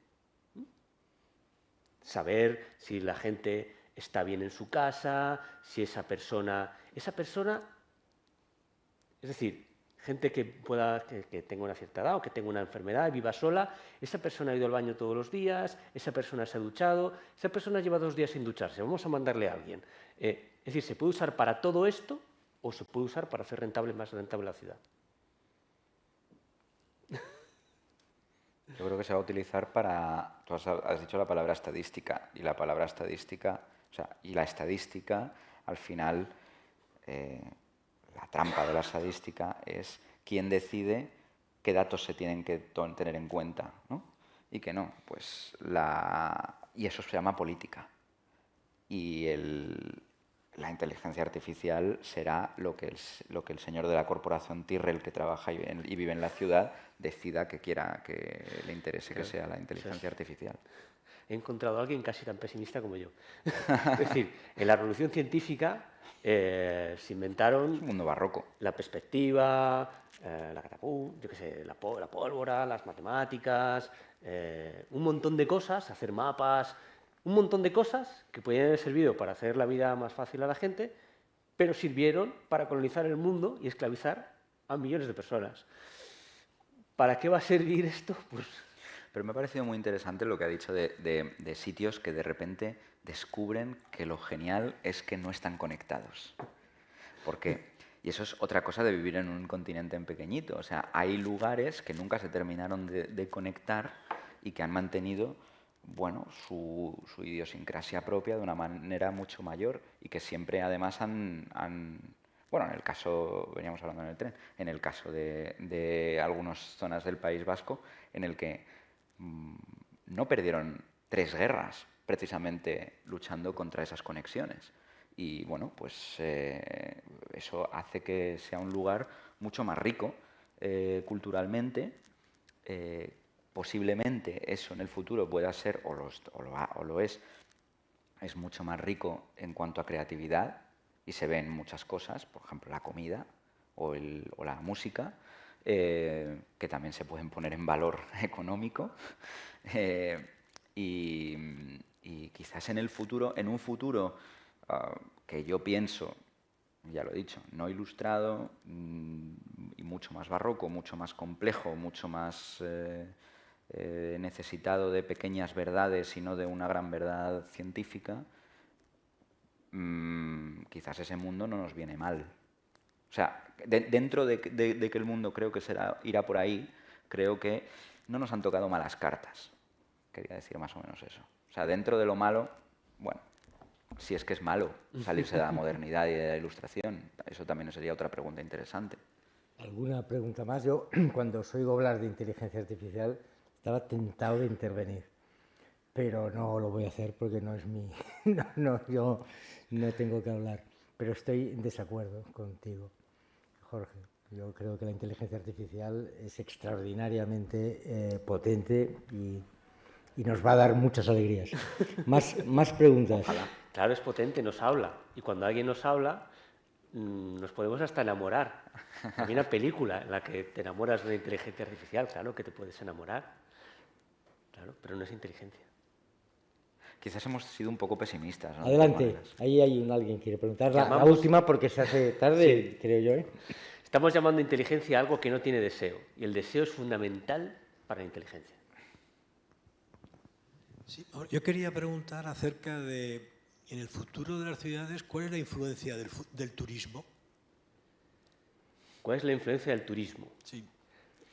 [SPEAKER 3] saber si la gente está bien en su casa, si esa persona, es decir, gente que tenga una cierta edad o que tenga una enfermedad y viva sola, esa persona ha ido al baño todos los días, esa persona se ha duchado, esa persona lleva 2 días sin ducharse, vamos a mandarle a alguien. Es decir, se puede usar para todo esto o se puede usar para hacer más rentable la ciudad.
[SPEAKER 4] Yo creo que se va a utilizar para... Tú has dicho la palabra estadística, y la palabra estadística, y la estadística, al final, la trampa de la estadística es quién decide qué datos se tienen que tener en cuenta, ¿no? Y qué no. Y eso se llama política. Y la inteligencia artificial será lo que el señor de la corporación Tyrrell, que trabaja y vive en la ciudad, decida que le interese que sea la inteligencia artificial.
[SPEAKER 3] He encontrado a alguien casi tan pesimista como yo. Es decir, en la revolución científica se inventaron...
[SPEAKER 4] Es un mundo barroco.
[SPEAKER 3] La perspectiva, la catapulta, yo qué sé, la pólvora, las matemáticas, un montón de cosas, hacer mapas, un montón de cosas que podían haber servido para hacer la vida más fácil a la gente, pero sirvieron para colonizar el mundo y esclavizar a millones de personas. ¿Para qué va a servir esto? Pues...
[SPEAKER 4] Pero me ha parecido muy interesante lo que ha dicho de sitios que de repente descubren que lo genial es que no están conectados. Y eso es otra cosa de vivir en un continente pequeñito. O sea, hay lugares que nunca se terminaron de conectar y que han mantenido, bueno, su idiosincrasia propia de una manera mucho mayor y que siempre además han Bueno, en el caso, veníamos hablando en el tren, en el caso de algunas zonas del País Vasco, en el que no perdieron 3 guerras precisamente luchando contra esas conexiones. Y bueno, pues eso hace que sea un lugar mucho más rico culturalmente. Posiblemente eso en el futuro pueda ser, o lo es mucho más rico en cuanto a creatividad, y se ven muchas cosas, por ejemplo la comida o la música, que también se pueden poner en valor económico. Y quizás en un futuro que yo pienso, ya lo he dicho, no ilustrado y mucho más barroco, mucho más complejo, mucho más necesitado de pequeñas verdades y no de una gran verdad científica, quizás ese mundo no nos viene mal. O sea, dentro de que el mundo creo que irá por ahí, creo que no nos han tocado malas cartas. Quería decir más o menos eso. O sea, dentro de lo malo, bueno, si es que es malo salirse de la modernidad y de la ilustración, eso también sería otra pregunta interesante.
[SPEAKER 2] ¿Alguna pregunta más? Yo, cuando os oigo hablar de inteligencia artificial, estaba tentado de intervenir, pero no lo voy a hacer porque no es mi... yo no tengo que hablar, pero estoy en desacuerdo contigo, Jorge. Yo creo que la inteligencia artificial es extraordinariamente potente y nos va a dar muchas alegrías. Más preguntas.
[SPEAKER 3] Ojalá. Claro, es potente, nos habla. Y cuando alguien nos habla, nos podemos hasta enamorar. Hay una película en la que te enamoras de la inteligencia artificial, claro que te puedes enamorar. Claro, pero no es inteligencia.
[SPEAKER 4] Quizás hemos sido un poco pesimistas, ¿no?
[SPEAKER 2] Adelante, ahí hay alguien que quiere preguntar. La última, porque se hace tarde, sí. Creo yo.
[SPEAKER 3] Estamos llamando inteligencia a algo que no tiene deseo. Y el deseo es fundamental para la inteligencia.
[SPEAKER 7] Sí, yo quería preguntar acerca de, en el futuro de las ciudades, ¿cuál es la influencia del turismo?
[SPEAKER 3] ¿Cuál es la influencia del turismo?
[SPEAKER 7] Sí.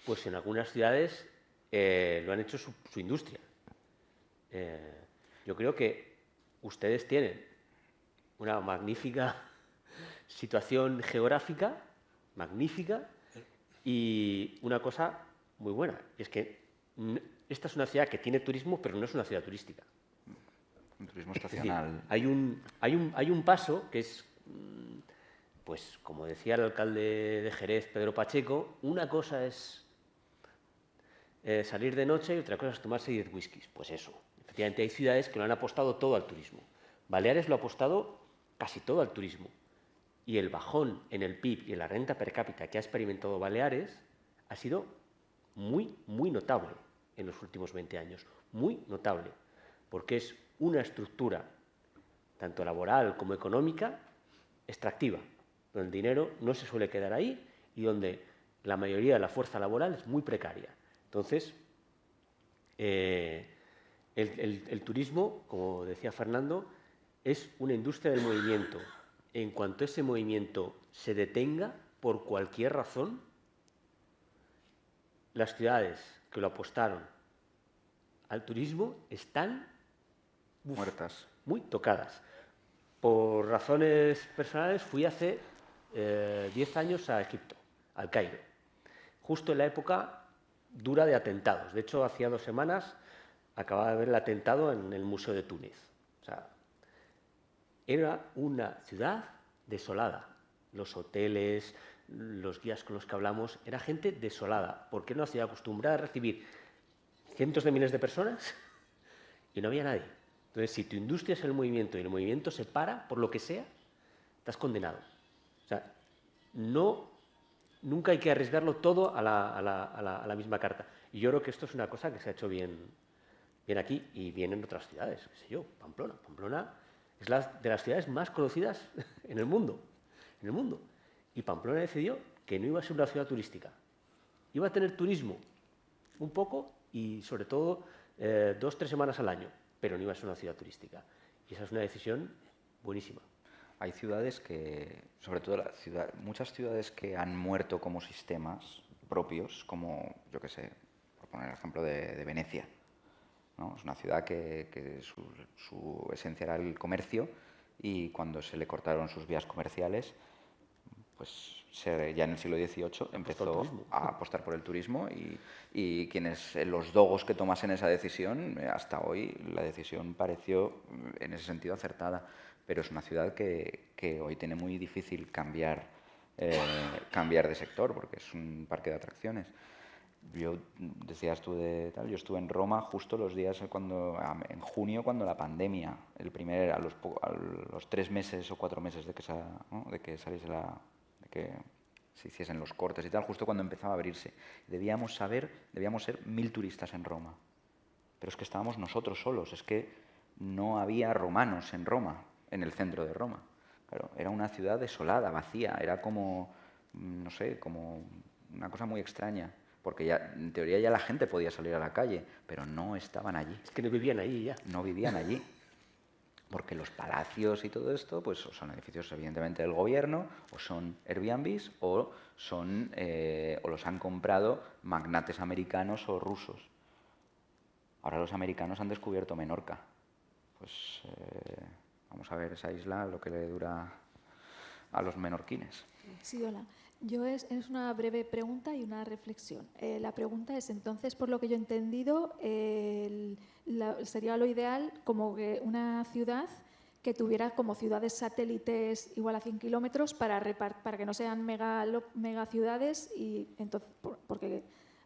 [SPEAKER 3] Pues en algunas ciudades lo han hecho su industria. Yo creo que ustedes tienen una magnífica situación geográfica, magnífica, y una cosa muy buena, y es que esta es una ciudad que tiene turismo, pero no es una ciudad turística.
[SPEAKER 4] Un turismo estacional.
[SPEAKER 3] Es decir, hay un paso que es, pues como decía el alcalde de Jerez, Pedro Pacheco, una cosa es salir de noche y otra cosa es tomarse 10 whiskies. Pues eso, efectivamente hay ciudades que lo han apostado todo al turismo. Baleares lo ha apostado casi todo al turismo. Y el bajón en el PIB y en la renta per cápita que ha experimentado Baleares ha sido muy, muy notable en los últimos 20 años. Muy notable, porque es una estructura, tanto laboral como económica, extractiva, donde el dinero no se suele quedar ahí y donde la mayoría de la fuerza laboral es muy precaria. Entonces, el turismo, como decía Fernando, es una industria del movimiento. En cuanto ese movimiento se detenga, por cualquier razón, las ciudades que lo apostaron al turismo están
[SPEAKER 4] muertas,
[SPEAKER 3] muy tocadas. Por razones personales fui hace 10 años a Egipto, al Cairo, justo en la época dura de atentados. De hecho, hacía 2 semanas acababa de ver el atentado en el Museo de Túnez. O sea, era una ciudad desolada. Los hoteles, los guías con los que hablamos, era gente desolada, porque era una ciudad acostumbrada a recibir cientos de miles de personas y no había nadie. Entonces, si tu industria es el movimiento y el movimiento se para, por lo que sea, estás condenado. O sea, nunca hay que arriesgarlo todo a la misma carta. Y yo creo que esto es una cosa que se ha hecho bien aquí y bien en otras ciudades. Qué sé yo, Pamplona. Pamplona es de las ciudades más conocidas en el mundo. Y Pamplona decidió que no iba a ser una ciudad turística. Iba a tener turismo, un poco, y sobre todo 2-3 semanas al año, pero no iba a ser una ciudad turística. Y esa es una decisión buenísima.
[SPEAKER 4] Hay ciudades que, sobre todo muchas ciudades que han muerto como sistemas propios, como, yo qué sé, por poner el ejemplo de Venecia, ¿no? Es una ciudad que su esencia era el comercio, y cuando se le cortaron sus vías comerciales, pues ya en el siglo XVIII empezó a apostar por el turismo y quienes, los dogos que tomasen esa decisión, hasta hoy la decisión pareció en ese sentido acertada, pero es una ciudad que hoy tiene muy difícil cambiar de sector porque es un parque de atracciones. Yo, decías tú de tal, yo estuve en Roma justo los días en junio, cuando la pandemia, a los 3 meses o 4 meses de que saliese de que se hiciesen los cortes y tal, justo cuando empezaba a abrirse. Debíamos ser 1000 turistas en Roma. Pero es que estábamos nosotros solos, es que no había romanos en Roma, en el centro de Roma. Claro, era una ciudad desolada, vacía, era como, no sé, como una cosa muy extraña. Porque ya, en teoría ya la gente podía salir a la calle, pero no estaban allí.
[SPEAKER 3] Es que no vivían allí ya.
[SPEAKER 4] No vivían allí. Porque los palacios y todo esto, pues o son edificios evidentemente del gobierno, o son Airbnbs, o los han comprado magnates americanos o rusos. Ahora los americanos han descubierto Menorca. Pues vamos a ver esa isla, lo que le dura a los menorquines.
[SPEAKER 8] Sí, hola. Es una breve pregunta y una reflexión. La pregunta es, entonces, por lo que yo he entendido, sería lo ideal como que una ciudad que tuviera como ciudades satélites igual a 100 kilómetros para que no sean mega ciudades, y entonces, porque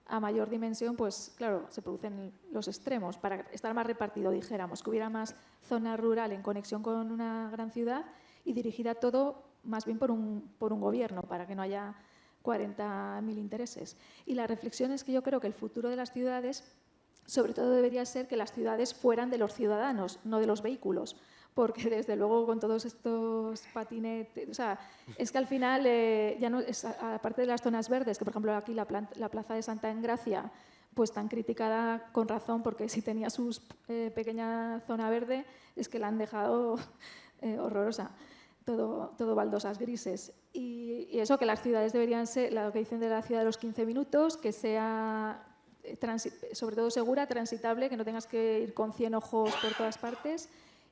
[SPEAKER 8] a mayor dimensión, pues claro, se producen los extremos. Para estar más repartido, dijéramos, que hubiera más zona rural en conexión con una gran ciudad y dirigida todo más bien por un gobierno, para que no haya 40.000 intereses. Y la reflexión es que yo creo que el futuro de las ciudades, sobre todo, debería ser que las ciudades fueran de los ciudadanos, no de los vehículos, porque desde luego con todos estos patinetes, o sea, es que al final, ya no es, aparte de las zonas verdes, que por ejemplo aquí la plaza de Santa Engracia, pues tan criticada con razón, porque si tenía su pequeña zona verde, es que la han dejado horrorosa. Todo baldosas grises. Y eso, que las ciudades deberían ser, lo que dicen de la ciudad de los 15 minutos, que sea sobre todo segura, transitable, que no tengas que ir con 100 ojos por todas partes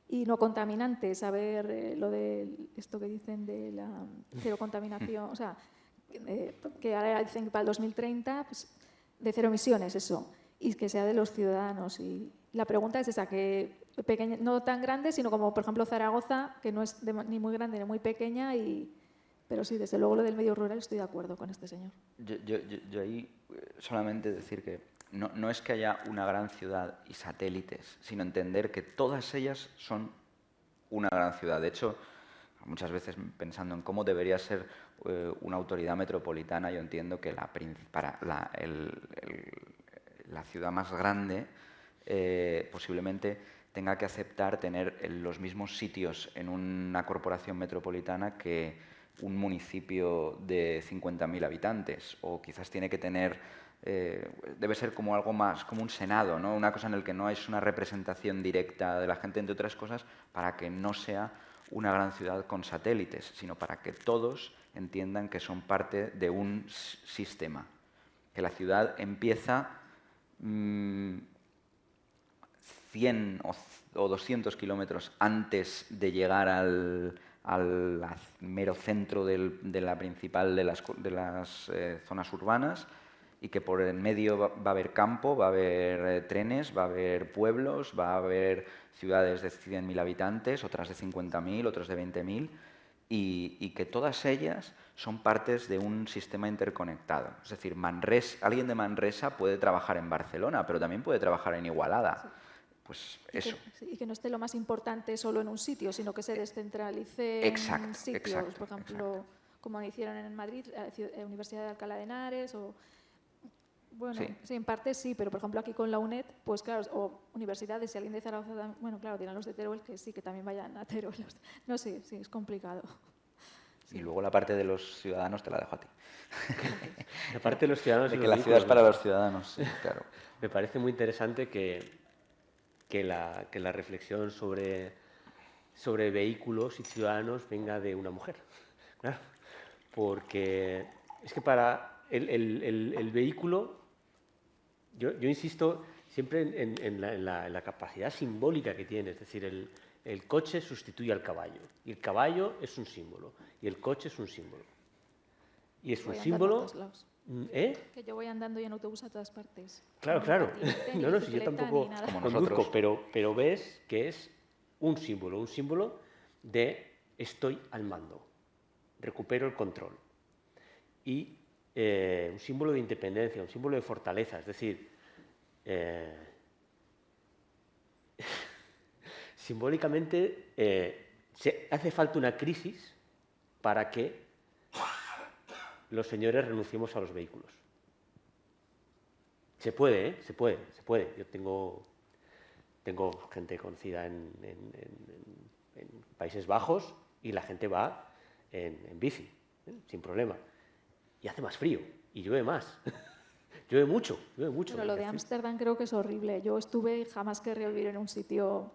[SPEAKER 8] y no contaminante. Saber lo de esto que dicen de la cero contaminación, o sea, que ahora dicen que para el 2030, pues, de cero emisiones, eso, y que sea de los ciudadanos. Y la pregunta es esa, que pequeña, no tan grande, sino como por ejemplo Zaragoza, que no es ni muy grande ni muy pequeña, pero sí, desde luego lo del medio rural estoy de acuerdo con este señor.
[SPEAKER 4] Yo ahí solamente decir que no es que haya una gran ciudad y satélites, sino entender que todas ellas son una gran ciudad. De hecho, muchas veces pensando en cómo debería ser una autoridad metropolitana, yo entiendo que la ciudad más grande posiblemente tenga que aceptar tener los mismos sitios en una corporación metropolitana que un municipio de 50.000 habitantes, o quizás tiene que tener, debe ser como algo más, como un senado, ¿no? Una cosa en la que no es una representación directa de la gente, entre otras cosas, para que no sea una gran ciudad con satélites, sino para que todos entiendan que son parte de un sistema, que la ciudad empieza 100 o 200 kilómetros antes de llegar al mero centro de la principal de las zonas urbanas, y que por el medio va a haber campo, va a haber trenes, va a haber pueblos, va a haber ciudades de 100.000 habitantes, otras de 50.000, otras de 20.000, y que todas ellas son partes de un sistema interconectado. Es decir, alguien de Manresa puede trabajar en Barcelona, pero también puede trabajar en Igualada. Sí. Pues eso.
[SPEAKER 8] Y que no esté lo más importante solo en un sitio, sino que se descentralice en sitios. Por ejemplo, como hicieron en Madrid, la Universidad de Alcalá de Henares, o... Bueno, sí, en parte sí, pero por ejemplo aquí con la UNED, pues claro, o universidades, si alguien de Zaragoza, bueno, claro, dirán los de Teruel que sí, que también vayan a Teruel. No sé, sí, es complicado.
[SPEAKER 4] Sí. Y luego la parte de los ciudadanos te la dejo a ti.
[SPEAKER 3] La parte de los ciudadanos...
[SPEAKER 4] De que la ciudad es para los ciudadanos, sí, claro.
[SPEAKER 3] Me parece muy interesante que la reflexión sobre vehículos y ciudadanos venga de una mujer, claro, porque es que para el vehículo, yo insisto siempre en la capacidad simbólica que tiene, es decir, el coche sustituye al caballo, y el caballo es un símbolo, y el coche es un símbolo. y es un
[SPEAKER 8] Voy andando a
[SPEAKER 3] símbolo...
[SPEAKER 8] todos lados.
[SPEAKER 3] ¿Eh?
[SPEAKER 8] Que yo voy andando y en autobús a todas partes.
[SPEAKER 3] Claro,
[SPEAKER 8] Ni
[SPEAKER 3] claro.
[SPEAKER 8] patinete, ni
[SPEAKER 3] No, no, si yo
[SPEAKER 8] bicicleta,
[SPEAKER 3] tampoco
[SPEAKER 8] ni nada.
[SPEAKER 4] Como
[SPEAKER 3] conduzco,
[SPEAKER 4] nosotros.
[SPEAKER 3] pero ves que es un símbolo de estoy al mando, recupero el control. Y un símbolo de independencia, un símbolo de fortaleza, es decir, simbólicamente hace falta una crisis para que los señores renunciemos a los vehículos. Se puede, ¿eh? Se puede. Yo tengo gente conocida en Países Bajos y la gente va en bici, sin problema. Y hace más frío y llueve más. llueve mucho.
[SPEAKER 8] Pero lo de Ámsterdam creo que es horrible. Yo estuve y jamás querría vivir en un sitio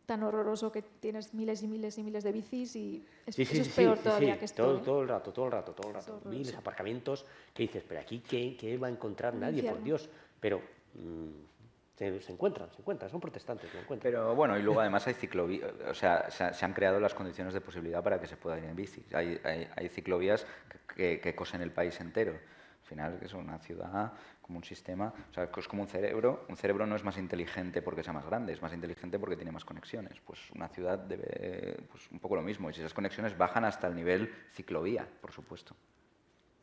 [SPEAKER 8] tan horroroso que tienes miles y miles y miles de bicis y eso es peor todavía que esto.
[SPEAKER 3] Todo el rato.
[SPEAKER 8] horroroso.
[SPEAKER 3] Miles de aparcamientos que dices, pero aquí ¿qué va a encontrar
[SPEAKER 8] Un
[SPEAKER 3] nadie? Por
[SPEAKER 8] infierno.
[SPEAKER 3] Dios. Pero se encuentran, son protestantes, se encuentran.
[SPEAKER 4] Pero bueno, y luego además hay ciclovías, o sea, se han creado las condiciones de posibilidad para que se pueda ir en bici. Hay ciclovías que cosen el país entero. Al final es una ciudad como un sistema, o sea, es como un cerebro. Un cerebro no es más inteligente porque sea más grande, es más inteligente porque tiene más conexiones. Pues una ciudad debe, pues un poco lo mismo, y si esas conexiones bajan hasta el nivel ciclovía, por supuesto.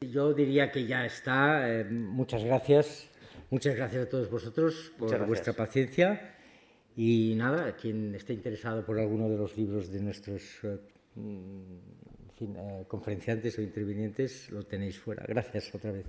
[SPEAKER 2] Yo diría que ya está. Muchas gracias. Muchas gracias a todos vosotros por vuestra paciencia. Y nada, quien esté interesado por alguno de los libros de nuestros conferenciantes o intervinientes, lo tenéis fuera. Gracias otra vez.